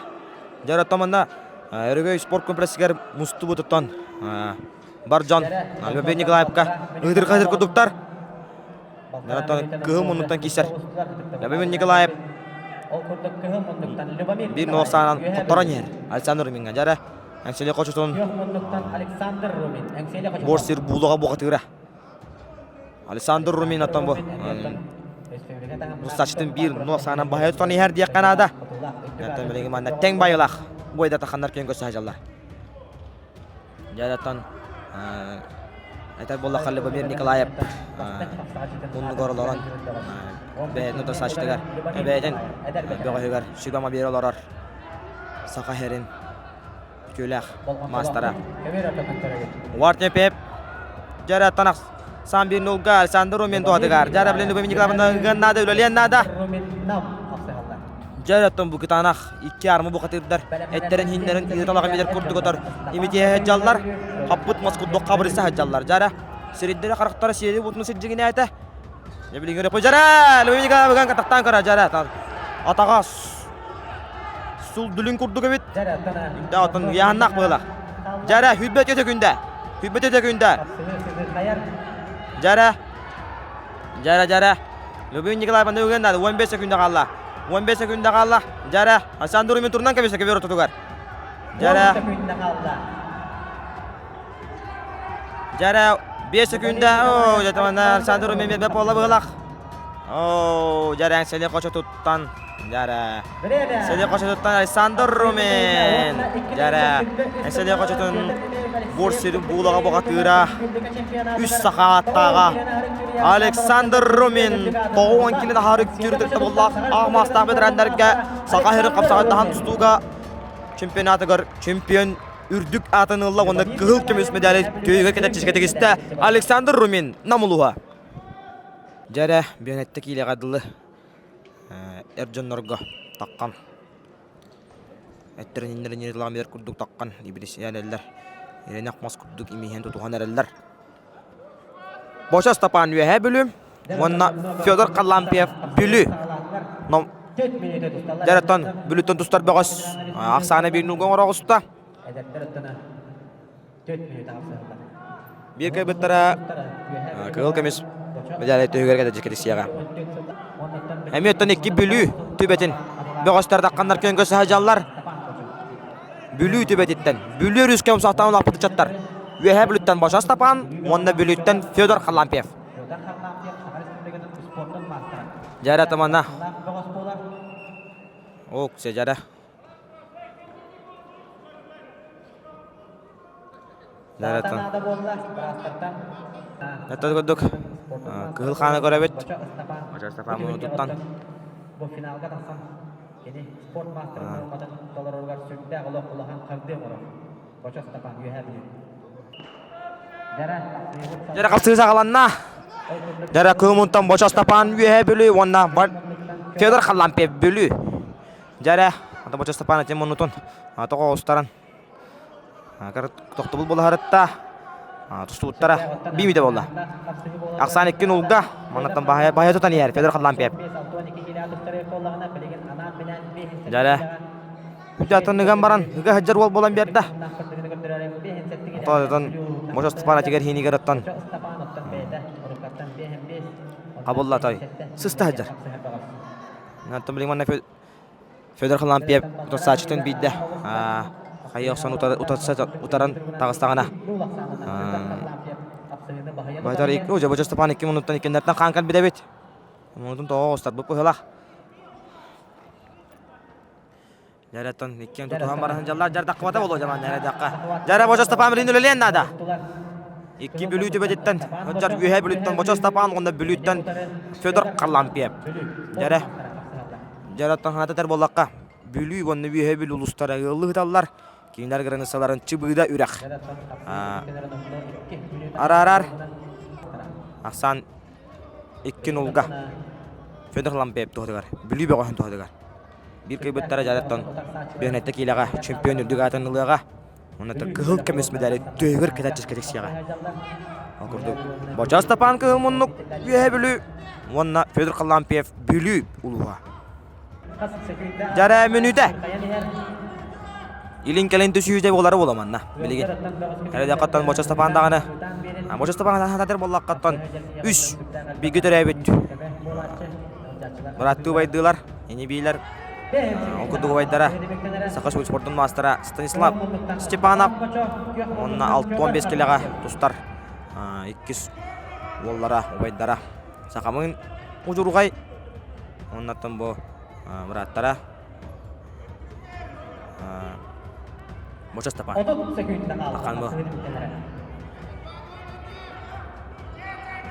Jara tamanda Örögöy spor kompleksiger mustubu tutan. Barjon Libamir Nikolayevka ıdır kadir kuduktar. Jara tan kıhım unutan kiser. Libamir Nikolayev bir nosanan kotoran yer. Alexander Rumin'e Jara Angseli koçutun borsir buluğa buğatıra. Alexander Rumin atan bu. Bu saçtın bir nosanan bahaya tutan her diye kanada. Yantan bilgi mana teng bayılak. Bu ayda takkanlar köyün köşe hajallar. Jaratan aytar bolla kalli Libamir Nikolayev. Bunu goroloran. Be notar saçtıgar. Beyden beğe höger. Şübama bir olarar. Saka herin. Kölak mastara. Wartnya pep. Jara tanak sambil nolga Alexander Rumin tuhatıgar. Jara bilen Libamir Nikolayev'ın nada ulalian nada. Jara tan bu kitanak 2 arma bu katirdir. Etteren hinlerin italak bilir kurdu kotor. İmitiye hecallar. Haput maskud dok kabrisa hecallar. Jara seriddere karakter seri butnu sejigine ayta. Ne bilin göre Jara Libamir Nikolayev'ın kataktan kara Jara tan. Atagas sul dülün kurdu gebit. Dağıtın yanak böyle. Jara hübbet ötekünde. Hübbet ötekünde. Jara. Jara. Lubin Nikolay Pandu gönderdi. 15 sekünde kaldı. 15 sekünde kaldı. Jara. Hasan Durum'un turundan kebese kebiyor tutugar. Jara. Jara 5 sekünde. Oh, teman-teman Hasan Durum'un bir pola bırak. Oh, Jara yang seli koçu tuttan. Jara. Seli koçu tuttan Alexander Rumen. Jara. Yang seli koçu tuttan Borsirin bulağa boğatıra. Üst sakattağa. Alexander Rumen. Toğuan kini daha rüktürdükte bollaq. Ağmastaq bedirenlerge. Sakahirin kapsağı dahan tustuğu. Çempionatıgar. Çempion ürdük atınılla. Onda kıhıl kemüs medali tüyüge keter çizgetekiste. Alexander Rumen. Namuluğa. Jara biyonettek ile qadılı. Ercan Norga takkan. Etterin inlerin yerilan bir kurduk takkan. İblis yerler. Yerenek mas kurduk imihen tutuhan ereller. Boşa Stapan üye bölüm. Onna Fyodor Kalampiev bülü. Jaratan bülütten tustar beğas. Aksana bir nulgon orağısta. Bir kaybettara kığıl kemis. Medali tüyüger kete cirkedik siyaga. Hemiyetten iki bülü tübetin. Beğastar takkanlar köyün göğsü hajallar. Bülü tübetitten. Bülü rüzke umsaqtan olaq pıtıçattar. Üye bülütten Boşa Stapan. Onna bülütten Fyodor Kalampiev. Jara temanna. Ok sejara. Jaratan. Netat kuduk. Kehil khana korabet. Boşa Stapan bunu tuttan. Bu finalga taksam. Ini sport master olmadan dolar orgar sürükte Allah kulahan kaldı mı? Boşa Stapan you have it. Jara kapsığı sağalanna. Jara kehmuntan Boşa Stapan üye bülü. Onna Fyodor Kalampiev bülü. Jara atau Boşa Stapan aja menutun. Atau kau ustaran. Agar toktubul bola harita. Terus utara bimi de bola. Aksan ikin ulga. Manatan bahaya tutan yer Fyodor Kalampiev. Jara. Hujatan gambaran. Hingga hajar wal bola biarda. Atau Boşa Stapan aja hini garatan. Kabulla toy. Sista hajar. Nanti beli mana Fyodor Kalampiev untuk saçtın bidde. Kayaksan utaran tağız tağına. Baytar ilk uca Boşa Stapan iki menuttan ikinlerden kankan bide bit. Menutun toğu ustad bu pıhıla. Jaratan ikin tutuhan barahan jallar jar dakvata bolu zaman nere dakka. Jara Boşa Stapan birini leleyen nada. İki bülütü beditten. Hajar üye bülütten Boşa Stapan onda bülütten Fyodor Kalampiev. Jara. Jaratan hata ter bollaqqa. Bülü onda üye bülü ulustara yıllı hıtallar. Kinler granısaların çıbıda ürak. Arar. Aksan ikin ulga. Fyodor Kalampiev tuğdugar. Bülü beğen tuğdugar. Bir kaybettara Jaratan biyonettek ilaga. Çempiyon ürdük atınılığa. Ona ter kıhıl kemes medali tüyger keter çizketek siyaga. Okurduk. Boşa Stapan kıhıl munnuk üye bülü. Onna Fyodor Kalampiev bülü uluğa. Jara menüde. İlin kelen tüsüyüzde boları bolamanna. Biligin. Hele dakatan Boşa Stapan dağına. Boşa Stapan hatater bollaqattan. Üç. Bir gütür ebet. Murattu baydılar. Yeni beyler. Okuduk baydara. Sakış sportun mastera Stanislav Stepanov. Onna 15 kiloga tustar. İkis bollara baydara. Sakamın ujurugay. Onnatan bu Murattara. Boşa Stapan. Akan bu.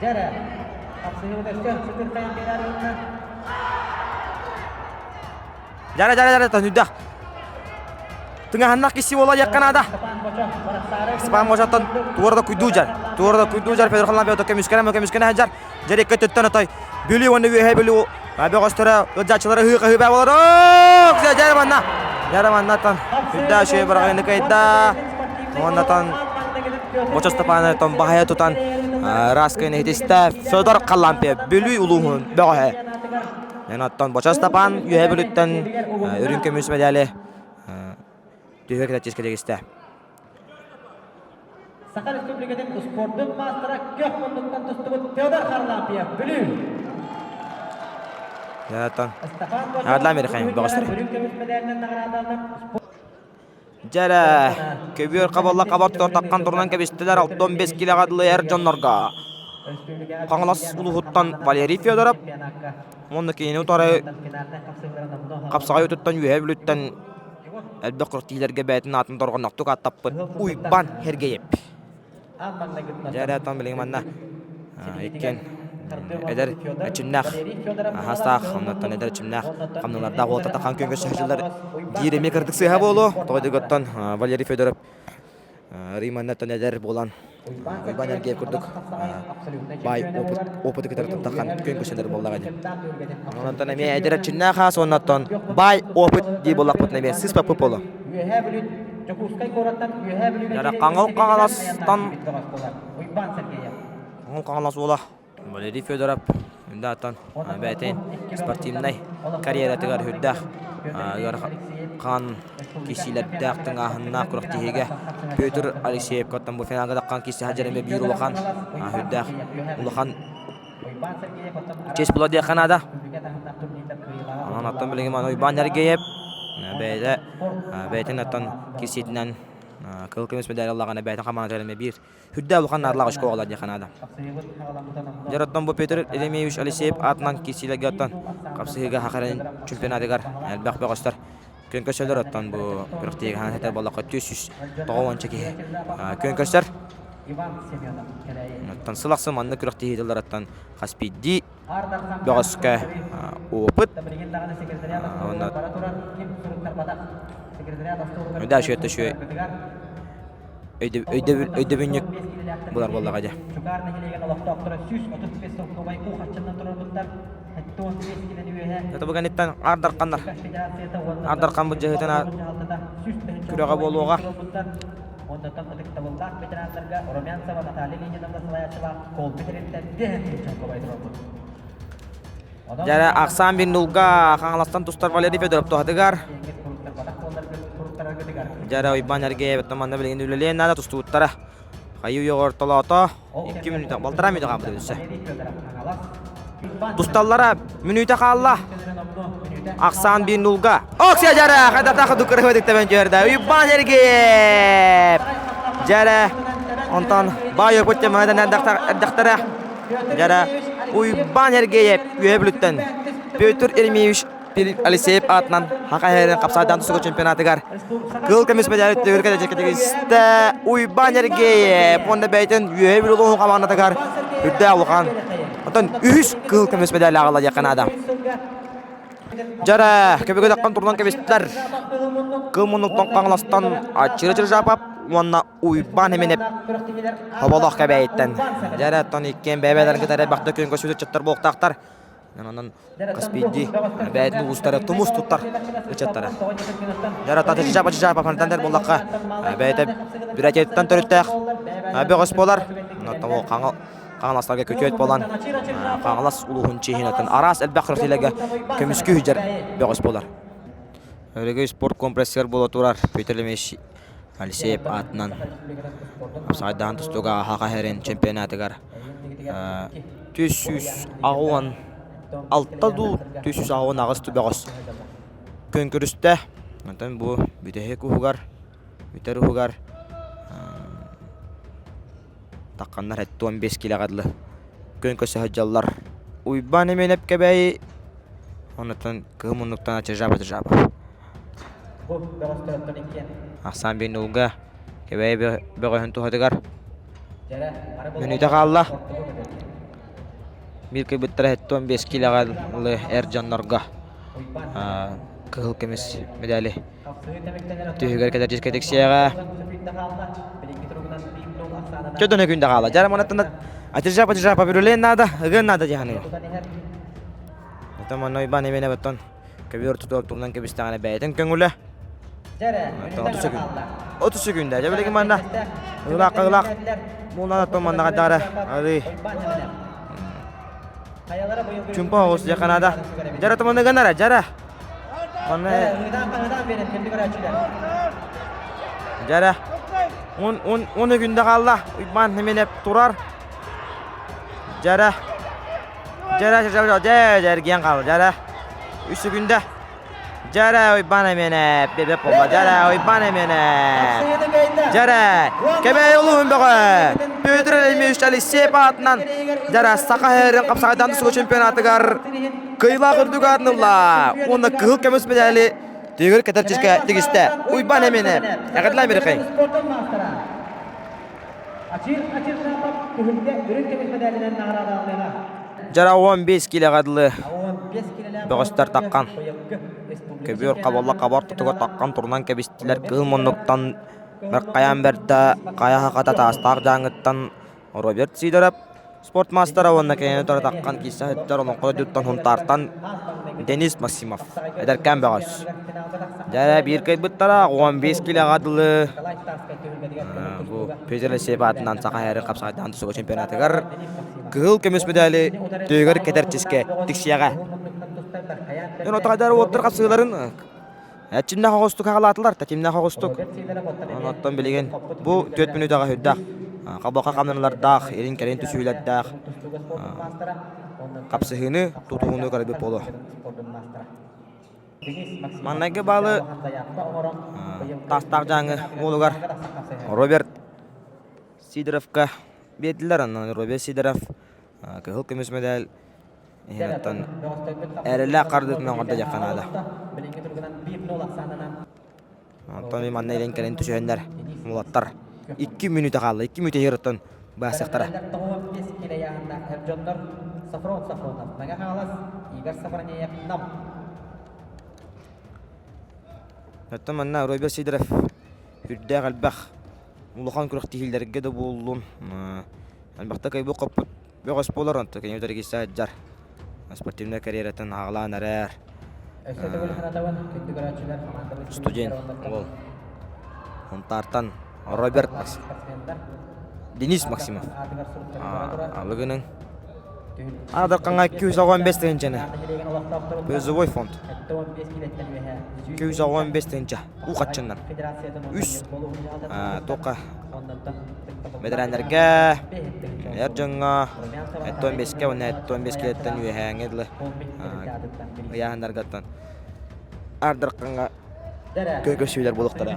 Jara. Jara tanıdık. Tengah anak isi bola yakkan ada. Stapan Boşatan tuarda kuydujar. Fyodor Kalampiev kemiskana hajar. Jadi ketetan atay. Bülü onu üye bülü. Abi göstere ödçaları hığı bolar. Jara manna tan. Hüdda şey bırakın kayda. Manna Boşa Stapan tan bahaya tutan. Raskın hediste Fyodor Kalampiev bülü uluğun bahaya. Yanattan Boşa Stapan üye bülütten ürün kömüs medali. Tüyver kita çizkedek iste. Sakal Respublika'nın sportun mastera kök munduktan tustuğu Teodor Harlampiev bölü. Жараттан. Стефан Adla Amerika'yım bağıştır. Bölüm kömürtmelerinden nagaradanlar. Жара көбүр кабалла кабаттар таккан турунан кебистилер 15 килогадылы Эржоннорга. Каңлас улуһуттан Валерий Федоров. Онда кейин утары капсага өтөттөн үйөбүлүттөн элбекр тилерге бәйтин атын торгоннак тук аттаппыт. Уйбан Хергеев. Жараттан билген манна. Экен эдер чимнах хастах оннан эдер чимнах камныларда болта такан көнгө шахжилар диреме кырдык сыйга болу тойдыготтон Валерий Федоров Риманнан эдер болан Уйбан Хергеев курдук бай опыты кетер такан көнгө шахжилар боллаган оннан эме эдер чимнах соннан бай опыт ди боллакпыт неме сыз папы болу Жара каңыл каңаластан каңыл каңалас бола Валерий Федоров датан бәтен спортивный карьератыгар хүддах кан кисилердактың ахынна курактиге Петр Алексеев каттан бу финалга даккан киси хаҗареме бир улахан хүддах улахан чес була ди Канада анаттан билген мана Уйбан Хергеев бәйдә бәйтен аттан кисиднән кылкымыз медаль аллаган бәйтен камана жареме бир хүддә улахан нарлага школа ди Канада Жараттан бу Петр Елемеевич Алексеев атынан кисилеге аттан капсыга хакырын чемпионатыгар әлбәк багыстар көнкөсөлөр аттан бу бирктеге хан хәтер баллакка 300 тогон чеки көнкөсөр аттан сылаксы манны күрәктеге аттан Хаспиди багыска опыт онда да шөтө шө өйдө бүннек булар боллага да Eta bugan ittan ardarkanlar. Ardarkan bu jahitana küraga boluga. Jara Aksan bin Nulga Kanglastan Tustar Valery Fedorov tohadıgar. Jara Uйбан Хергеев tamanda bilgin üleleyen nada tustuttara. Kayu yortalata 2 minut baltara mıydı kabul edilse. Tustallara minute kalla. Aksan bin Nulga. Oksya Jara kada takı dukurvedik taben jörde. Uйбан Хергеев. Jara ondan bayo putya madan erdaktara. Jara Uйбан Хергеев üyeblütten. Петр Елемеевич Алексеев атынан хакайрын капсадан түсүгө чемпионатыгар. Кыл кемес медаль төгөргө жекетегисте Уйбан Хергеев онда бейтен üyeblü командатыгар. Үддә алган. Ondan 3 kıl kemес медаль алган Канада. Жара көбөгө даккан турдан кебестер. Кымынын каңластан ачыры жапап, онна Уйбан эменеп хабалак кебейттен. Жара тон иккен бебелерин кетер бакта көнгө сүзүп чаттар боктактар. Анан Каспиди бәйтин устары тумус туттар чаттара. Жара таты жапа фантандер боллакка. Бәйтеп бирәкеттен төрөттәк. Бөгөс болар. Натамы Каңластарга көтөт болан. Каңлас улугун чехинатын арас элбакыр тилеге көмүскү хүҗер бөгөс болар. Өрөгө спорт компрессер боло турар. Петр Елемеевич Алексеев атынан сайдан тустуга хакайрын чемпионатыгар. 300 агуан Алтаду 300 агуан агысты бөгөс. Көнкүрүстө. Антан бу бүтөһө кугар, бүтөр кугар. Takkanlar 15 kilogradlı. Könköse hacallar. Uйбан эменеп кебей. Онтан кымынлыктан ачыржап. Аксан bin Nulga кебей бөгөһүн тухадыгар. Минута калла. Милке биттер 15 kilogradlı Эржоннорга. Кыл кемес медали. Түйгөр кедер жескетик сияга. Çödöne günde kala. Jara manatında atırjapa birülen nada, ıgın nada yani. Tamam Uйбан emene beton. Köbür tuturdan kebistane beyten köngüle. 30 sekünde. Jabele gimana? Ilak. Mula teman nak jara. Ari. Jumpa hos ya Kanada. Jara teman negara jara. Mana? Jara. 10 günde kaldı. Uyban hemen hep turar. Jara. Jergen kaldı. Jara. 3 günde. Jara uyban hemen hep. Bebek olma. Jara uyban hemen hep. Jara. Keme yolun bağı. Pöydürel elmi üçteli sepatından. Jara saka herin kapsaydan su çempionatı gar. Kıyla kırdık adnılla. Onda kıl kemes medali. Tüyür keterçiske tigiste. Uyban hemen hep. Yakadla Amerika'yı. Jara 15 kilo kadlı. Bağışlar takkan. Köbür kaballa kabar tutuğa takkan turnan kebistiler kılmonluktan bir kayan berda kaya hakata taastaq jangıttan Robert Sidorov sport mastera onna kene tora takkan kisah hıttar onun koduttan huntartan Denis Maksimov ederken bağış. Jara bir kaybettara 15 kilo kadlı. Bu pejele sebatından saka heri kapsaydan tusuğa çempionatı gar. Kıl kemes medali tüyür keterçiske tiksiyaga. Onu kadar otur kapsayların. Açımda hostuk halatılar, takimda hostuk. Onattan bilegen bu 4 minutaga hüdda. Kabaka kamlanlar dağ, elin keren tüsüyler dağ. Kapsayını tutuğunu garip polo. Manage balı tastak jange mulugar Robert Sidorovka bediler anna Robert Sidorov kehul kemes medal Erattan erela qardıtna qarda jakanada. Antoni manna elen kelen tüsüyenler mulattar 2 minuta kaldı. 2 minuta yarattan bahsaqtara. Hatta manna Robert Sidorov hüdda qalbaq uluqan kuraq tihillerge de bollun. Albaqta kay bu qaput beqas polarant kay yutargi sajjar. Sportifna kariyeratan ağlan arar. Studen ol. Huntartan Robert Maksimov. Denis Maksimov. Algının Arada kanga 215 tençene. Bezovoy font. 215 tençe. U kaçından. 3 toka. Veteranlarga Erjanga 15 ke ona 15 ke tan yu hangedle. Ya handargatan. Ardar kanga kökösüler buluktara.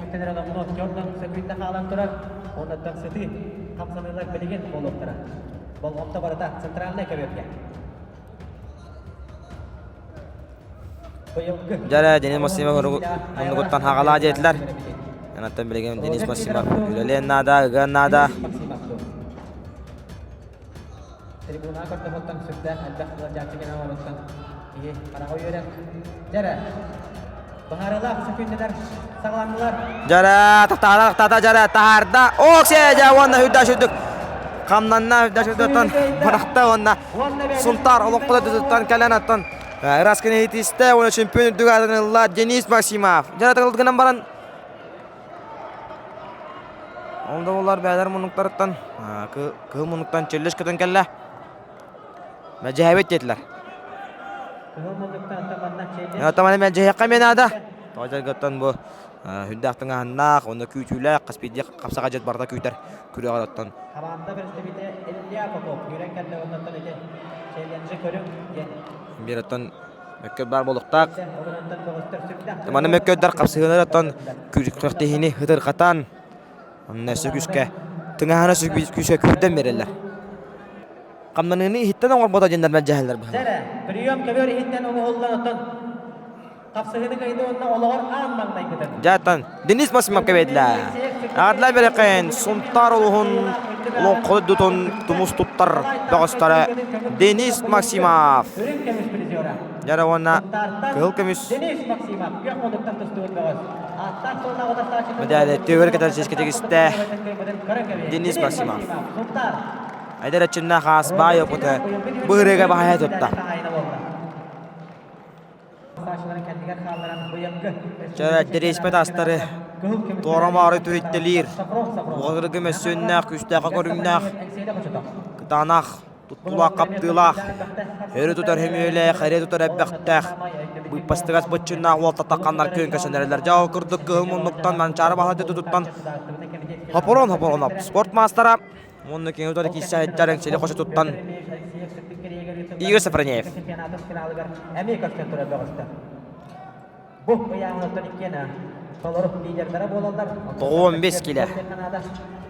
Jara Denis Maksimov menunggutan haqala jetler. Anatan bilegen Denis Maksimov yürelen nada gan nada. Tribuna korta hotan sudah ada jatuhnya awalkan. Iya, para oyuran. Jara. Baharalah sekundeler sağlamlar. Jara tata jara taharda. Okse jawanna hüdda şuduk. Kamnanna hüdda şuduktan barakta onna. Sultar uluqda tutan kalanatan. Raskene hitiste ona şampiyon dugadınla Denis Maksimov. Jara takıldıkından baran. Onda olar beyler munuklardan. Kı munuktan çelleş kıtan kella. Mecahabet dediler. Ya tamam ben cehakka menada. Tajar gatan bu hüddak tengahnak onda kütüle qaspidi qapsa qajat barda küter küre qalattan. Hamanda beristebite Elia Popov yürekende ondan tane şeylenje körüm. Biratan mekkel bar boluqtaq. Tamana mekkedar qapsıhınaratan kürektehini hıdır qatan. Onna söküske tengahana söküske kürden verirler. Kamdanını hitten oğul bota jender mejaheller bu. Jara, priyom keber hitten onu hollanatan. Kapsahını kaydı onna olağar anmangday gider. Jatan Denis Maksimov kebedler. Adla bereken suntar uluhun ulun qodutun tumus tuttar bağıstara Denis Maksimov. Jara wana kehul kemis. Denis Maksimov yakmoduktan tustuğun bağız. Atak solda odasına çıkın. Medali tüver kadar sesketek iste. Denis Maksimov. Sultan. Aydara çinna khas bayo puta. Bırega bahaya tutta. Jara Denis pedastarı. Toramarı tüyittelir. Oğırgı mesünnak, üstaka korunnak. Kıtanak, tutulak kaptılak. Heri tutar hemiyelek, heri tutar ebbektek. Bu pastıgas bıçınnak, volta takanlar köyün kaşanlarlar. Jağı kırdık kıhımınlıktan, ben çağrı bahada tututtan. Hoporон спорт мастера. Онны кең өтөдө кийсе жарың челе кошо туттан Игорь Сафронеев. Бу уяңлыктан иккена. Толору лидерлери болалар. 15 киле.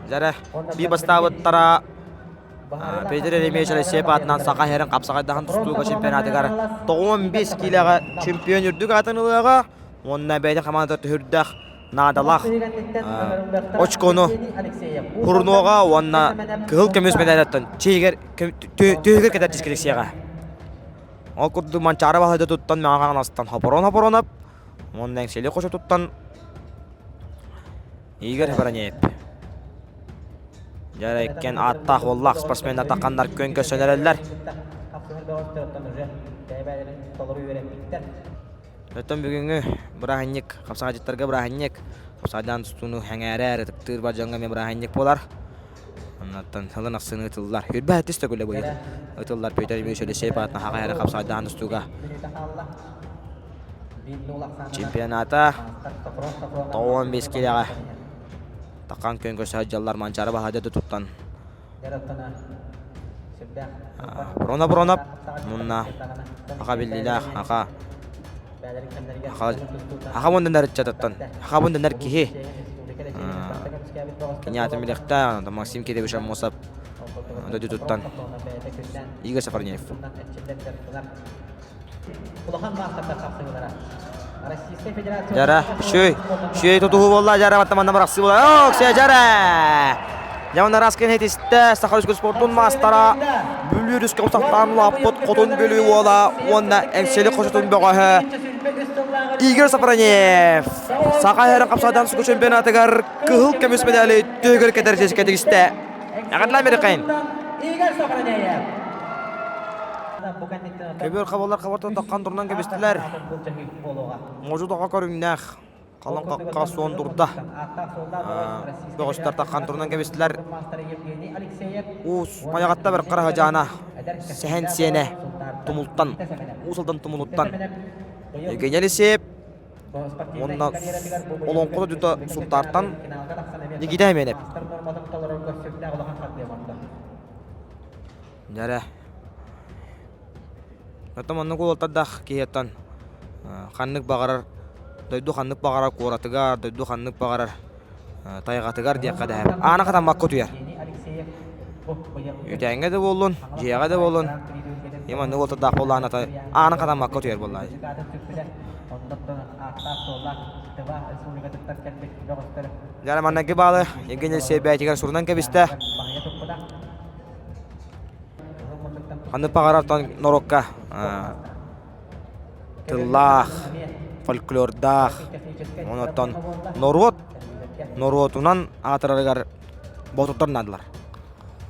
Жара би бастабыттара Петр Ремешеле сепатынан сака херен капсагайдан тустууга чемпионатыгар 15 килега чемпион үрдүк атынылыга. Онна бейден команда түрдөх надалах очкону Курнога онна кыл кемес медалеттен чейгер төгөр кетер дискрексияга. Ол курду манчара бахайда туттан маңаган астан хоporonап ондан селе кошо туттан Игорь Сафронеев. Жара эккен аттах боллах спортсмен атакандар көнкө сөнөрөлөр. Өтөн бүгүнгү Браханник капсагажыттарга Браханник капсадан тустууну хаңарар тыктыр бажаңга мен Браханник болар. Анаттан салын аксыны ытыллар. Үрбә тесте көлө бой. Ытыллар Петр Ремешеле сепатына хагайра капсадан тустууга. Чемпионата 15 килега такан көнгө сажаллар манчары бахада туттан. Бронап мунна ака билдилах ака мондан чататтан ака мондан кихи Кенята Милехта Максим Киревича Мосап дөдү туттан Игорь Сафронеев. Жара шүй тутуу болла жара батаманда бараксы бола. Ок се жара. Жаман раскен хетисте Сахалинский спорттун мастара бүлүрүс капсактан лапот котун бөлүү бола. Онда эмсели кошотун бөгө Игорь Сафронеев. Сахалин капсадан суу чемпионатыгар кыл кемес медали төгөр кетер жеске дегисте. Агатла мерекейн. Игорь Сафронеев. Көбөр кабалар кабартан таккан турнан кебестилер. Можудага көрүннәх. Калан какка сондурда. Бөгөстөр таккан турнан кебестилер. Ус маягатта бир кара жана. Сехен сене тумултан. Усалдан тумулуттан. Генелисеп. Онна олонкода дүтө султартан. Нигиде менеп. Жара. Атаманны колтадах кияттан. Ханнык багарар. Дойду ханнык багарар коратыгар, дойду ханнык багарар. Тайгатыгар диякада. Ана катан маккотуяр. Үтәңгә дә болун, җыяга да болун. Яман колтадах боллана та. Ана катан маккотуяр боллай. Жара маннакы балы, егене себәйтигәр сурнан кебисте. Ханнык багарартан норокка. Тыллах, фольклордах, онотон норотунан атырарыгар ботуттарын адылар.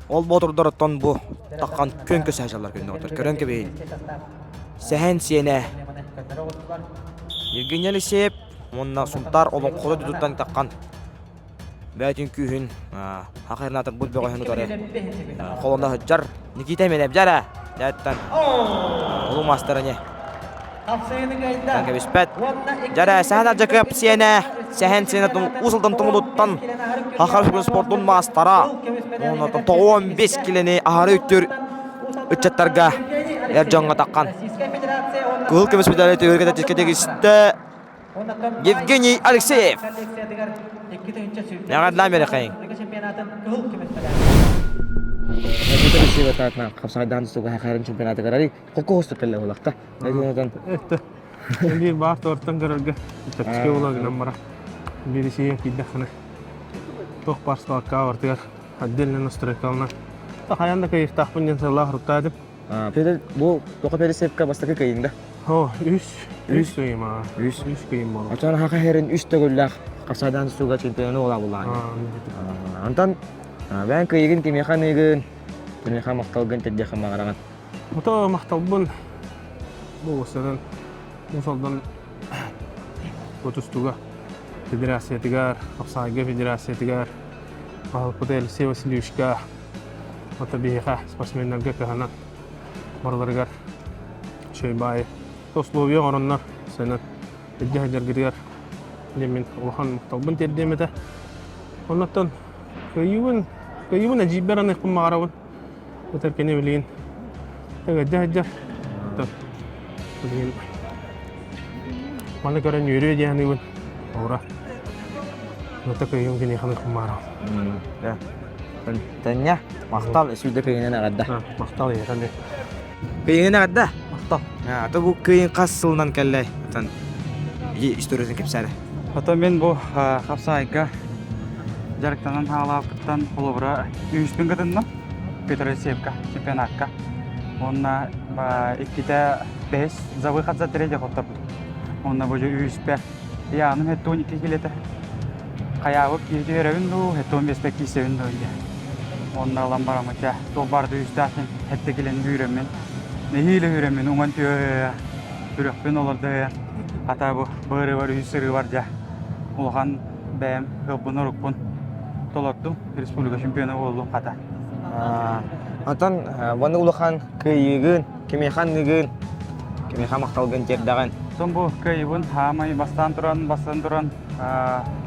Ол ботурдороттон бу таккан көнкө сажалар көнө отыр. Көрөнкө бейил. Сехен сене. Евгений Алексеев, онна султар олон коло дүттан таккан. Бәтин күйін хақырнатыр бұл бөғайын ұтары. Қолында хүджар. Никита менеп жара. Жаттан. Ұлы мастырыне. Тәңгі біспәт. Жара, сәхен аржакып сене. Сәхен сене ұсылдан тұмылыттан. Хақаршығын спорттың мастара. Онатын 15 келені ағары өттір. Үтчаттарға әржанға таққан. Күл көмес медалеті өргеті тескетегісті. Евгений Алексеев. Нагадла мерекейн. Kita bisa bertanya, kapsadan suka hakaran чемпионат гарари, кoko hostu pelle olakta. Бир баат ортон көрөргө тепске улаг намара. Бириси киддахна. Тох парстака ортыгар отдельно настройкална. Та хаянда кайфтах пунен саллах рутадып. Педер бу тока пересепка бастакы кайында. О, үс кыйма. Үс кыйм болот. Ачан хакерин 3 төгөллах kapsadan suka чемпионы ола булган. Антан ben кыйгын кимеханыгын. Кимеха макталгын тедде хамагараган. Ото макталбын. Бу осынан мусалдан Котустуга федерациятыгар, Апсайга федерациятыгар, Алпутел Севасилюшка, Отабиха спортсменнерге кахана барларыгар Шейбай. Тословия ороннар сенен эдде хажаргырыгар. Демин улахан макталбын теддемете. Оннаттан Kıyıvın acayip bir anı yapın mağaravın. Öter kene bileyim. Hacca. Bileyim. Bana göre yürüyor yani bu. Ora. Öter kıyıvın kene yapın mağaravın. Ya. Tanya, maktal sudah keinginan ada. Maktal ya kan de. Keinginan ada. Maktal. Ya, atau bu keingin kasılnan kelle. Tan. İyi istoryaсын kepsare. Ата мен бу Хапсайга жарыктанан алаптан олобра 3 гыдынна Петросевка чемпионатка. Онна икките 5 завы хатса тереже хоттар. Онна бу 3 яным хеттон 2 килете. Каябып кирди беребин ду хеттон 5 пек кисебин ду. Онна ламбарамача то барды 3 тасын хетте келен үйрөммен. Нехиле үйрөммен уңан төө. Үрөкпен оларды. Ата бу бары бар үйсүрү бар жа. Улахан бәм хылбын урукпун толоттум республика чемпионы болдум ката. Антан ваны улахан кыйыгын, кемеханныгын, кемеха макталгын жердаган. Сон бу кыйыбын хамай бастан туран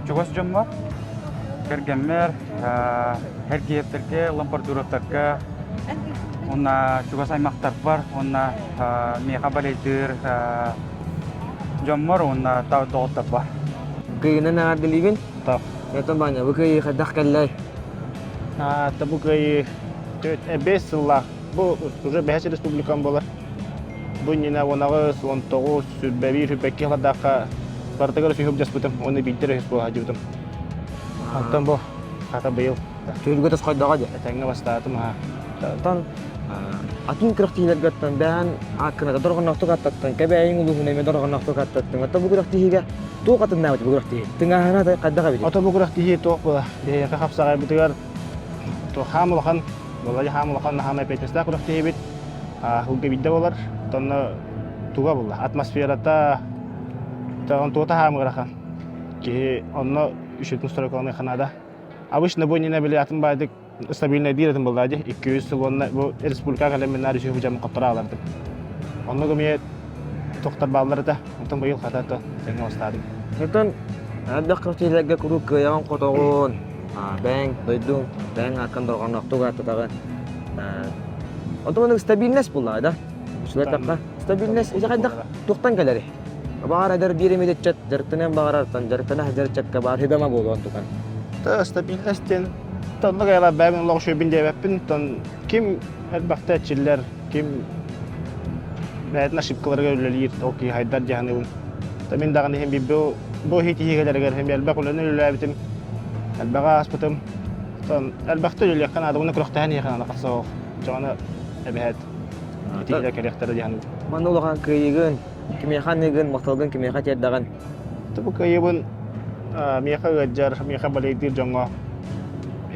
чугас жомма кергеммер хергиептерге лампардуровтарга онна чугас аймактар бар, онна меха балейдер жоммор онна тоғыттар бар. Keinginan ada livin. Tap. Itu banyak. Bukan kadah kallai. Tabu kıyı 5 yıllar. Bu уже 5 республикан болар. Bu yine onağı son toğu sübbebi sübbeki kadaka partigar sühüb jasputum. Onu bitir hesbu hajutum. Antan bu kata beyil. Tüylü götüs koydu aja. Tengah bastatum ha. Tan atun kerahtihilat gatan dan akan ada dorong naktu katatan. Kebayang ulu hunai dorong naktu katatan. Atau bukan kerahtihiga. Tuh kata nama tu berarti. Tengahnya ada kada kabin. Atau bukan kerahtihi tuh apa? Dia kahap sakai butigar. Tuh hamil kan. Wallahi hamil kan hamil petesta kerahtihi bit. Hugge bidda bolar. Tanna tuga bolar. Atmosfera ta on ta hamil kan. Ki onna üşüt mustara kalmaya kanada. Обычно bu yine bile atın baydık stabilne değil atın bolar. 200 yıl onna bu respublika kalemler şu hücum kaptaralardı. Onna gömeye doktor bağları da ondan bu yıl kadar da tengah ustadım. Itu ada kerahtihilat gak kuru ke yang kotoron. Bang, doidung, bang akan dorong naktu katatan. Untuk stabilnes pula ada. Sudah tak stabilnes. Isa kada tuktan kalari. Bagar ada diri medet chat, jartana bagar tan jartana hajar chat kabar hida ma bolu antukan. Ta stabilnes ten tanrı gayla ben lok şu binde yapın tan kim elbette çiller kim ben nasip kılarga ölelir okey haydar cehennem. Tamin dağın hem bu hiti higeler hem elbette kullanı ölebitim. Elbette asputum. Tan elbette öyle kan adamın kuraqtani kan qasa. Jana ebehet. Hiti higeler karakter cehennem. Mana ulakan keigen, kemehannigen, maktalgen kemeha cerdagan. Tabu kayibun miaka gajar miaka balaitir jongo.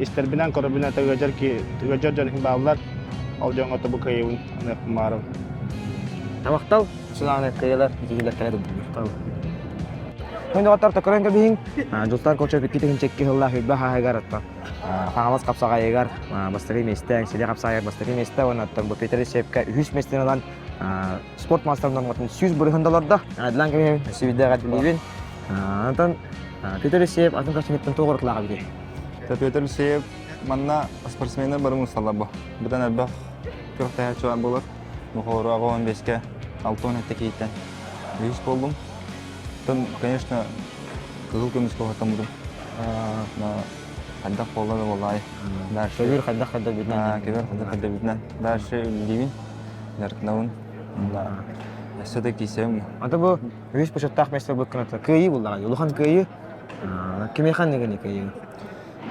Isterbinan korbinan tagajar ki tagajar jan himbaulat. Au jongo tabu kayibun anak marau. Maktal sudah keyalar hihilat kaya tu maktal. Hindi kotor takaran kabing. Justar kocer kita cek ke Allah hibah hagarat pa. Pangalas kapsa kayagar. Bastari mesteng sidi kapsa kayagar bastari mesteng wana tan bu Peter Sepka hüs mestenalan sport masterdan matın 100 berhandalarda. Adlan kami sibida kat livin. Antan Peter Sep atun kasih tentu korak lah kabing. Peter Sep mana sportsmenler bareng salabo. Bukan elbah kerahtihilat çoğan bolur. Muhoro aku 15-ке 6 hektar кейтен. Виш болдум. Тон, конечно, кызыл көмүскө катамдым. Кадак болду wallahi. Дальше Kebir kadak bitna. кебер битнен. Дальше ливин. Жаркнаун. Сюда кисем. Atau bu wis peserta mester bukan atau keyi bulan. Ulukan keyi. Kemehannigen keyi.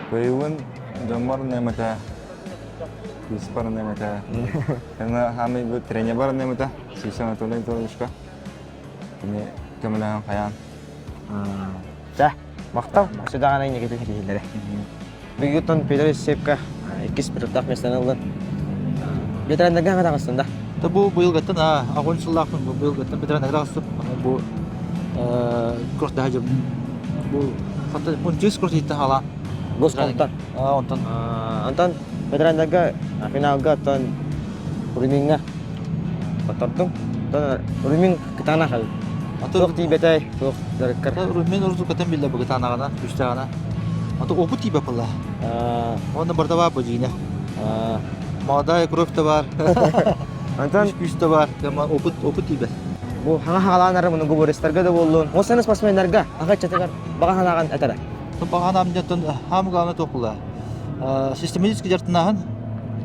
Кыйын жомор немете. Кыспар немете. Karena kami bu trennya baru nemete. Sisa tulen tuliskan. Ini kemudian kayak Dah, maktal sudah kan ini kita hihilat. Begitu Peter Sepka ikis peserta mester bulan. Betul negara kata kasunda. Tabu bu yıl gatan akun sullakun bu yıl gatan bitiran negara kasup bu cross dah aja bu kata puncis cross itu hala Bos kontan. ontan Anton veteran jaga final ga ton ruminga. Kotor tung. Ton ruming ke tanah kali. atau Tuh ti betai tuh dari ker. rumin urus katan bila begitu anak-anak bisa anak Ото опыт типа пала. Оны барда бар божина. Молодая кровь то бар. Антон, Күч то бар. Кама опыт типа. бу хаңа хагаланар муну губернатörгө да болдун. Осаны спортсмендерге ага чатыгар бага халаган этере. Баган амнятон хамганы топла. Систематически жартынахан.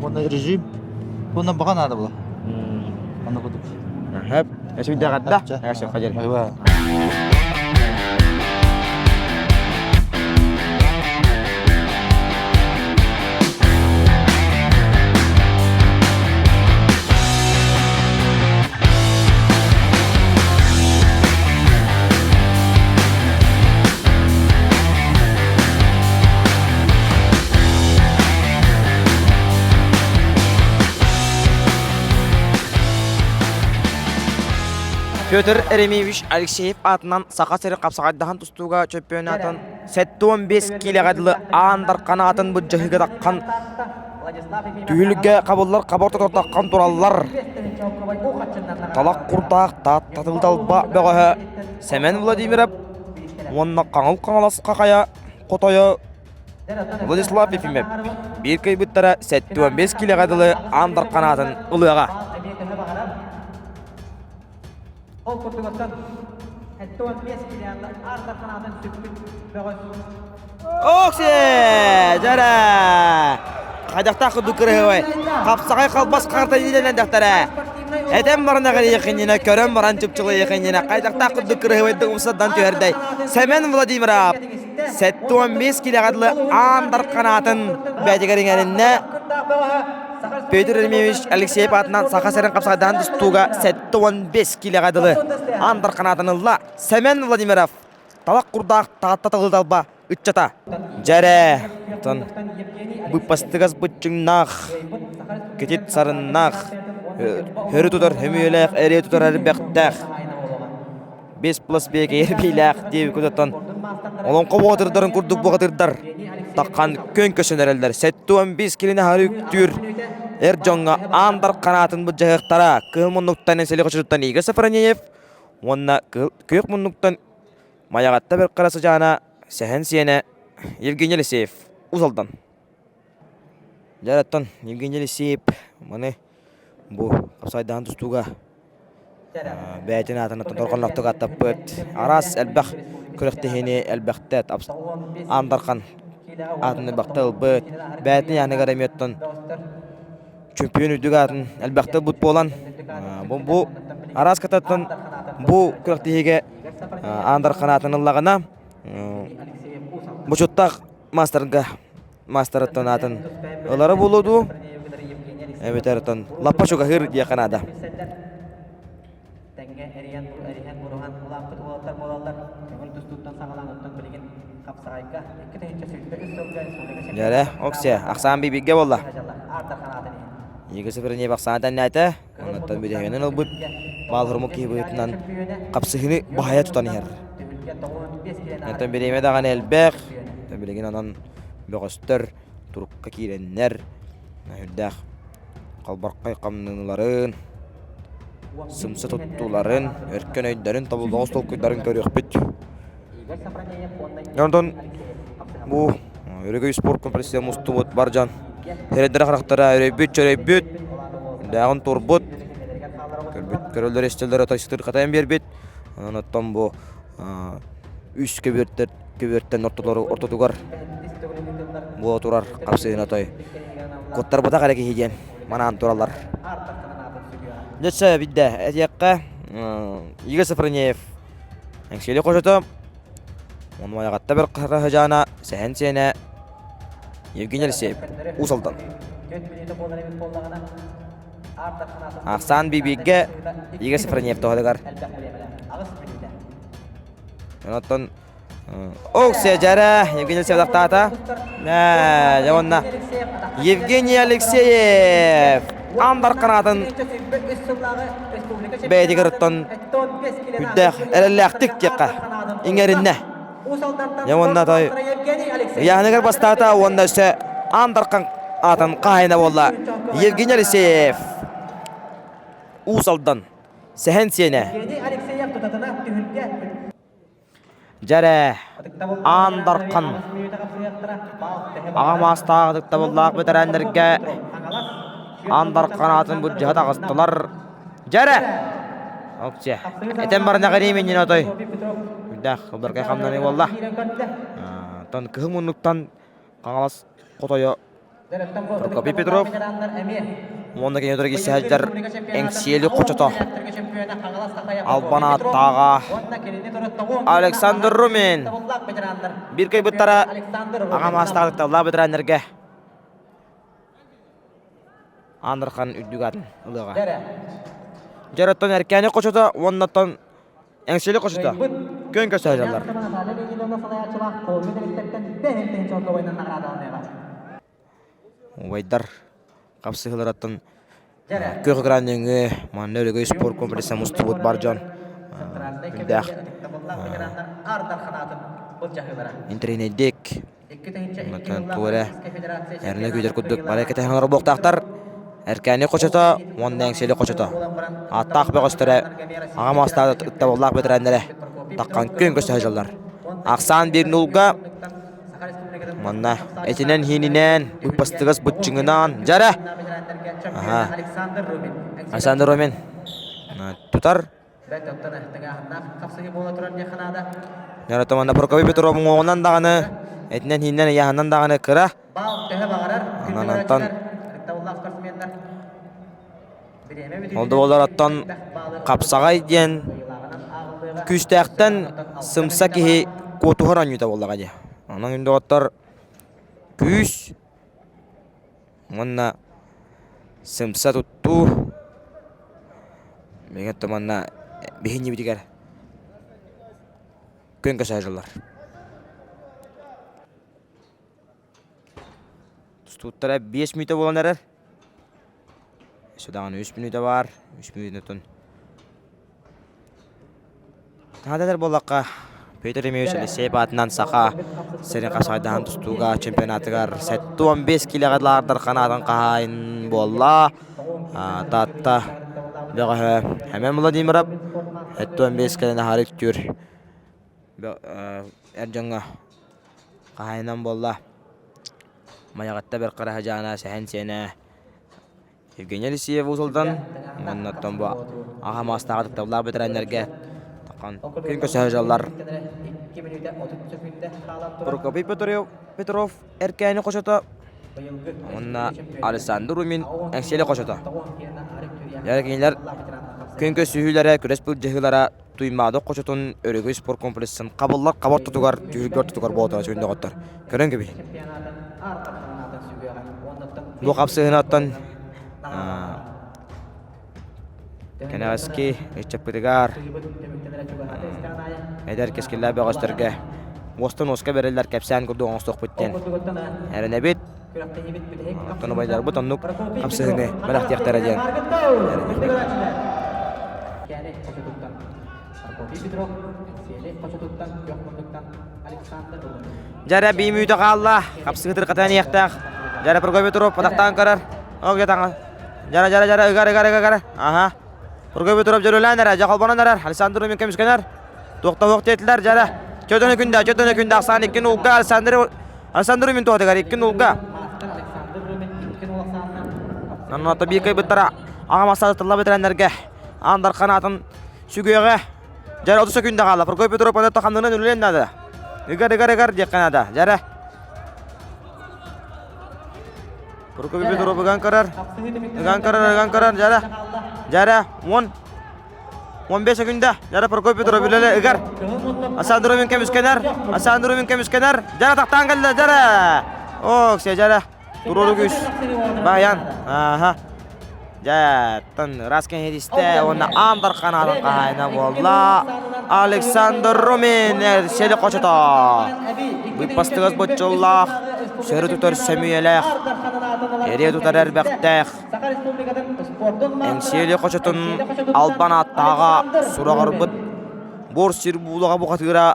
Оны режим. Оны баган ада була. Аны кудук. Хеп, эши дагатта. Яшы хажер. Айва. Петр Эремеевич Алексеев атынан Сақасыры қапсағайдахан тұстуға чемпионатын 7-15 килогадылы аңдар қанатын бұд жығыға таққан түйілге қабылдар қабарты тортаққан туралылар талақ құртақ татылдалба бәғі Сәмен Владимиров онына қаңыл-қаңылас қақая қотойы Владислав Ефимов бір кей бұттара 7-15 килогадылы аңдар қанатын ұлыға Ол Португалстан 7-15 килограмм арта канатын сүппүт бөгөс. Оксе! Жара! Қайдақта құдды кірігіой. Қапсағай қалбас қарта еден дақтара. Әдем барына ғали еқеніне, көрім баран түпчілі еқеніне. Қайдақта құдды кірігіойді ұмсадан түйердей. Сәмен Владимиров 7-15 килограмлы аңдар қанатын бәдігерін әрінне Петр Эремеевич Алексеев атынан Сақасырын қапсағайдан тұстуға 7-15 килограмлы аңдар қанатынылла Сәмен Владимиров талақ құрдақ тағаттатылдалба үтчата. Жәрі, бұппастығыз бұтчыңнақ, кетет сарыннақ, хүрі тұтар хүмейләқ, әрі тұтар әрбәқтәқ. 5+1 ербейләқ дейі көтеттен. Олон қоп отырдарын күрдік бұғатырдар. Таққан көн көшінерелдер. 7-15 келіне харық түр. Әр жоңға аңдар қанатын бұд жағықтара. Кыл мұнлықтан әнселі қошырыптан Игорь Сафронеев. Онна көк мұнлықтан маяғатта бір қарасы жағына сәхен сиені Евгений Алексеев. Узалдан. Жараттан Евгений Алексеев. Мұны бұл қапсайдан тұстуға бәйтін атынатын торқынлақты қаттап бұд. Арас әлбәқ күріқтігіне әлбәқтәт аңдарқан атыны бақтыл бұд. Бәйтін яғны ғараметтен чемпион үдіг атын әлбәқті бұд болан. Бұл арас қататтан бұл күріқтігеге аңдарқан атынылағына бұшыттақ мастераттан атын олары болуду. Әбетәріттен лаппа шуға ғыр дия қанада. Жәрі, Оксия, ақсан бейбекке болла. 2-0 не бақсанатан näitä. Onnettан бүйдегенен ол бұд. Бал хұрмық кей бұйытынан қапсығыны бағая тұтан ер. Onnettан бүйдегеме даған әлбәқ. Бүйдеген анан бөғістір, тұрыққа кейленнер. Үрдәқ қалбарқай қамныларын, сымсы тұттуларын, өркен өйдерін, табылдағыз толқыдарын көрек бүт. Onnettан бұл өрегей спорт комплексия мұсты бұд баржан. Хереддері қарақтара өрей бүт, дағын тұр бұд. Көрілдер естелдері тайсықтыр қатайын бер бүт. Onnettан бұл үш көберттен ортотуғар. Бұл тұрар қапсыйын атай. Коттар бұта қареке хейден, манан туралар. Жетсі бидді әтеққа Игорь Сафронеев. Әңшелі қошыты. Оны маяғатта бір қара жана сәхен сені Евгений Алексеев. Усалдан. Ақсан бейбекке Игорь Сафронеев тоғадығар. Онаттан Оксия жәрі Евгений Алексеев дақтағата. Жауынна Евгений Алексеев аңдар қанатын бәйдігіріттен үддәқ әріліқтік текқа еңерінне. Жауынна той яғынығыр бастағата онда үсі аңдар қанатын қайына болла. Евгений Алексеев Усалдан сәхен сені. Жәрі Андарқан. Ағамастағыдықта боллақ бетерәндерге. Андарқан атын бұл жығыда қыстылар. Жәрі! Окче. Этен барына ғаременен отой. Үдәқ, бұлдарқай қамданы болла. Тон кығым ұнықтан қаңалас қотойы. Прокопий Петров. Онда кен өтірге сәждер әңсиелі қочыто. Албанаттаға. Александр Румин. Bir кай бұттара ағамастағыдықта ұла бітірәндерге. Андарқан үддігатын ұлыға. Жараттан әркәне қочыто, оннаттан әңсиелі қочыто. Көн көсі ажалар. Уайдар қапсығылыраттан көгі гранныңы маннөлігі спорт комплексі мұстығыт бар жон. Үндәқ интернетдек ұнаттан туыры әріне көйдер күдік бар әкеті хаңар боқтақтар әркәне қочыта, онда әңселі қочыта. Аттақ бәғыстыры ағам астағы ұттабыллақ бетірәндері таққан көн көсі ажалар. Ақсан бір нұлға Манна, этинен хининен, выпастыгас бутчыңынан, жара! Александр Румин. Тутар. Жара таманда Прокопий Петров оңынан дағаны, этинен хининен яғынан дағаны кыра. Ананантан. Олды болар аттан қапсағай ден, күстәқтен сымса кеге көтуғыран үйті болдыға де. Анан үнді оттар күш манна сымса тутту мегетті манна бейіне бітігер көн көсі ажылар. Тұстуыттара 5 минуты болан әрер. Судаған 3 минуты бар. 3 минутын. Тағададыр болаққа Петр Емеевич Алексеев атынан сақа сәрін қасайдан тұстуға чемпионатығар сәтті 15 килоғадылардар қанатын қағайын болла. Татта әмен Владимиров сәтті 15 килоғадылардар харик түр әржаңға қағайынан болла. Маяғатта бір қара жана сәхен сені Евгений Алексеев ұзылдан мұннаттан бұл аға мастағадықта бұла бітірәндерге Көн көсі ажалар. Прокопий Петров әркәйіні қошыта. Онна Александр Румин әңселі қошыта. Әркәйінлер көн көсі үйлері күрес бұл жығылара туймады қошытын өрігі спорт комплексін қабыллар қабар тұтығар, түйілгер тұтығар болатыға сөйінде қоттар. Көрін көбей. Бұл қапсығын аттан Кенеғаски, Ечепкідігар, әдер кескелі бәғастырға. Остан осқа берелер кәпсән күрді оңыстық бүттен. Әріне бет, аттаны байлар бұт оннық қапсығыны мәләқ тияқтар әден. Жәрі бейім үйті қалла, қапсығытыр қатан еқтақ. Жәрі Прокопий Петров, падақтан қарар. Оқ жетаңыз. Жәрі, үгар. Аха. Прокопий Петров жүріләндер, жақалбанандар, Александр Румин көміскенер. Тоқта етілер, жәрі. Чөтіні күнді, ақсан 2 ұлға, Александр Румин тоғдығар 2 ұлға. Нанната бір кай бұттара, ағам астадықтырла бітірәндерге. Андар қанатын сүгеге. Жәрі 30 күнді қала, Прокопий Петров панетті қамдығынан үлілендеді. Үгар, дек қанады, жәрі. Прокопий Петров үган қарар, жәрі. Жара 15 секунда. Жара Прокопий Петров билеле игар. Александр Румин кемискенер. Жара тақтан келді. Жара. Ок, се жара. Туруру күш. Баян. Аха. Жаттан раскен хедисте. Оны андар қанатын қайна болла. Александр Румин селі қочыта. Бұйпастығыз бұтчыллақ. Сөрі тұтар сөмейелек. Ере тұтар әрбәқтәқ. Әңселі қочытын албан аттаға сұрағыр бұд. Бор сир бұлыға бұқатығыра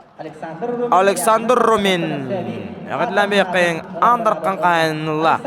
Александр Румин. Әғідләмей қайын андырқан қайынылла.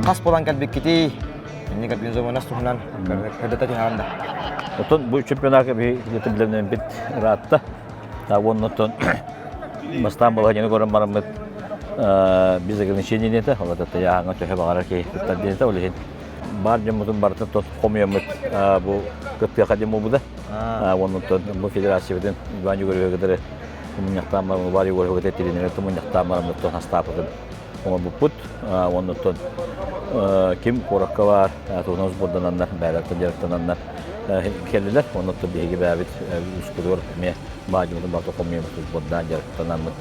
хас болан кәлбек кити. Inni kalbin zamanı sunan kırdata tinaranda. Otun bu çempionatı bir yetimlerden bit rahatta. Ta onun otun İstanbul'a yeni gören maramut bize gelin şeyini de orada da ya hangi tühe bağırar ki tabii de öyle. Barca mutun barta tot komiyamut bu kıtya kadim bu da. Onun otun bu federasyonun güvenci görevi kadar munyakta maramut var görevi kadar tirinler tu munyakta maramut ton hasta yaptı. Ama bu put onun otun kim korakka var, tuğunuz buradan anlar, bayraktan yaraktan anlar keldiler. Onu da bir gibi evet, uskudur, me bacımızın bakta konuya buradan yaraktan anlar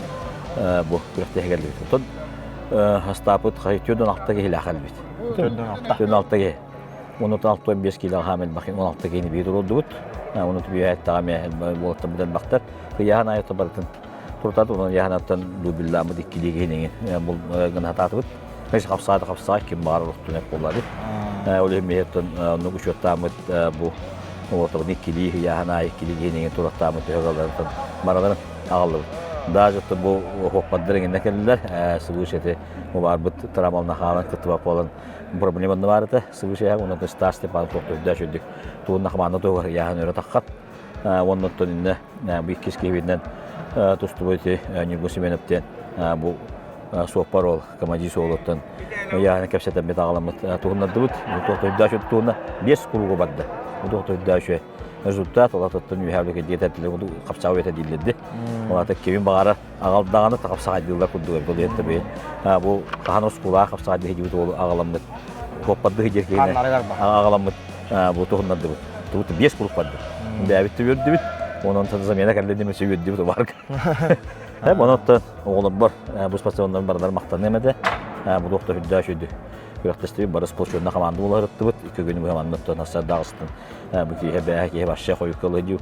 bu kırıkta geldi. Tut hasta put kayıtıyordan altta gel akılbit. Tüyden altta gel. Onu da altta 15 kilo hamil bakın 16 kilo bir oldu but. Onu da bir hayat tamamı bu ortamdan baktar. Kıyahan ayet barıtın. Turtat onun yahanattan dubillah mı dikili gene bu gana tatut. Mes kapsa kim var ruhtun hep onları. Öyle miyetten nugu şotamut bu ortamda ikili yahana ikili gene turtamut hagalardan maradan ağlı. Daha çok bu hoppadırın ne keldiler. Sıvışete mubarbet travmalna halan kıtıbap olan problemin vardı. Sıvışe onu da stasti pan toplu şöyle tuğnak manada doğar yahan öyle takkat. Onun tonunda bir kişi binden tustu boyutu nügusimenepten bu soparol kamacı oluttan yani kapseten bir ağlamı tuğunlar dut doktor daşı tuğuna 5 kuru badda bu doktor daşı rezultat olarak tutun mühevleke diyetetli bu kapsağı edildi olarak kimin bağıra ağaldağını kapsağı edildi kudu böyle tabii bu kahanos kulağa kapsağı edildi bu ağlamı hoppadı hicirkine ağlamı bu tuğunlar dut 5 kuru badda davet diyor onun tanzamiyana kendine söylüyor diyor var. Hem onun da oğlum var. Bu spasyonların barlar maktan nemede. Bu doktor hüdda şöyle. Yaklaştı bir sporçunun komandı olar tuttu. 2 gün bu komandı nasıl dağıstın. Bu ki hep aşağı koyuyor diyor.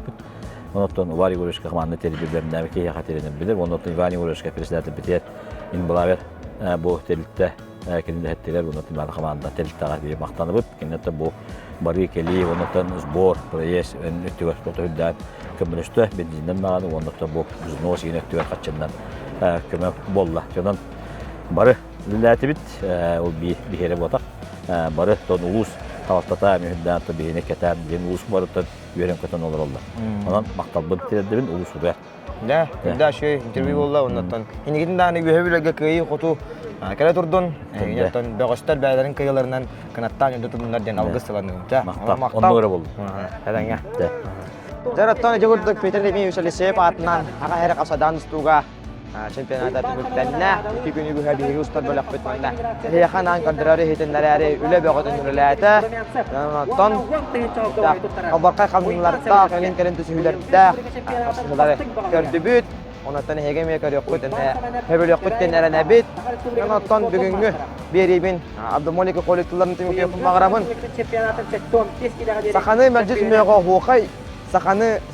Onun var görüş komandı tedbirlerinden ki hakikaten bilir. Onun da var görüş kapasitesi biter. İn bulaver bu telikte kendinde ettiler bunu da komandı telikte diye maktanıp kendine bu bari keli onun da zbor projes ötüyor doktor hüdda kömürüstü benzinden bağlı onun da bu uzun yine ötüyor kaçından kömür bolla. Şundan barı lillati bit o bir yere botak barı ton ulus tavattata mühimden tabii ne keter din ulus barı da yören katan olur oldu. Ondan maktabın tedbirin ulusu da. Ya, hüdda şey interview oldu ondan. Yine gidin daha ne gühebilege kıyı kutu kala turdun. Yatan bağışlar beylerin kıyılarından kanattan yöndürdüler diyen algısılandı. Maktab onu öyle oldu. Neden ya? Zarattan jogurduk Peter Demi Yusalise patnan haka hera kasadan stuga championata tibutna 2 gün bu hadi ustar balak petmanda. He khanan kadrare hitenlere üle bağıdan ürelata. Ton kabarka kalınlarda kalın kalın tüsülerdə aslında gördübüt ondan hegem yakar yokut hebel yokut tenere bit. Ondan bugünkü beribin Abdülmalik kolektorların timi yapım mağramın. Sakanı meclis mega huqay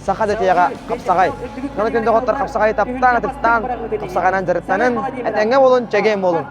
sakada tiyaga kapsakay. Kalau kita kotor kapsakay taptan, kapsakanan jeritanın, etenge bolun, cegem bolun.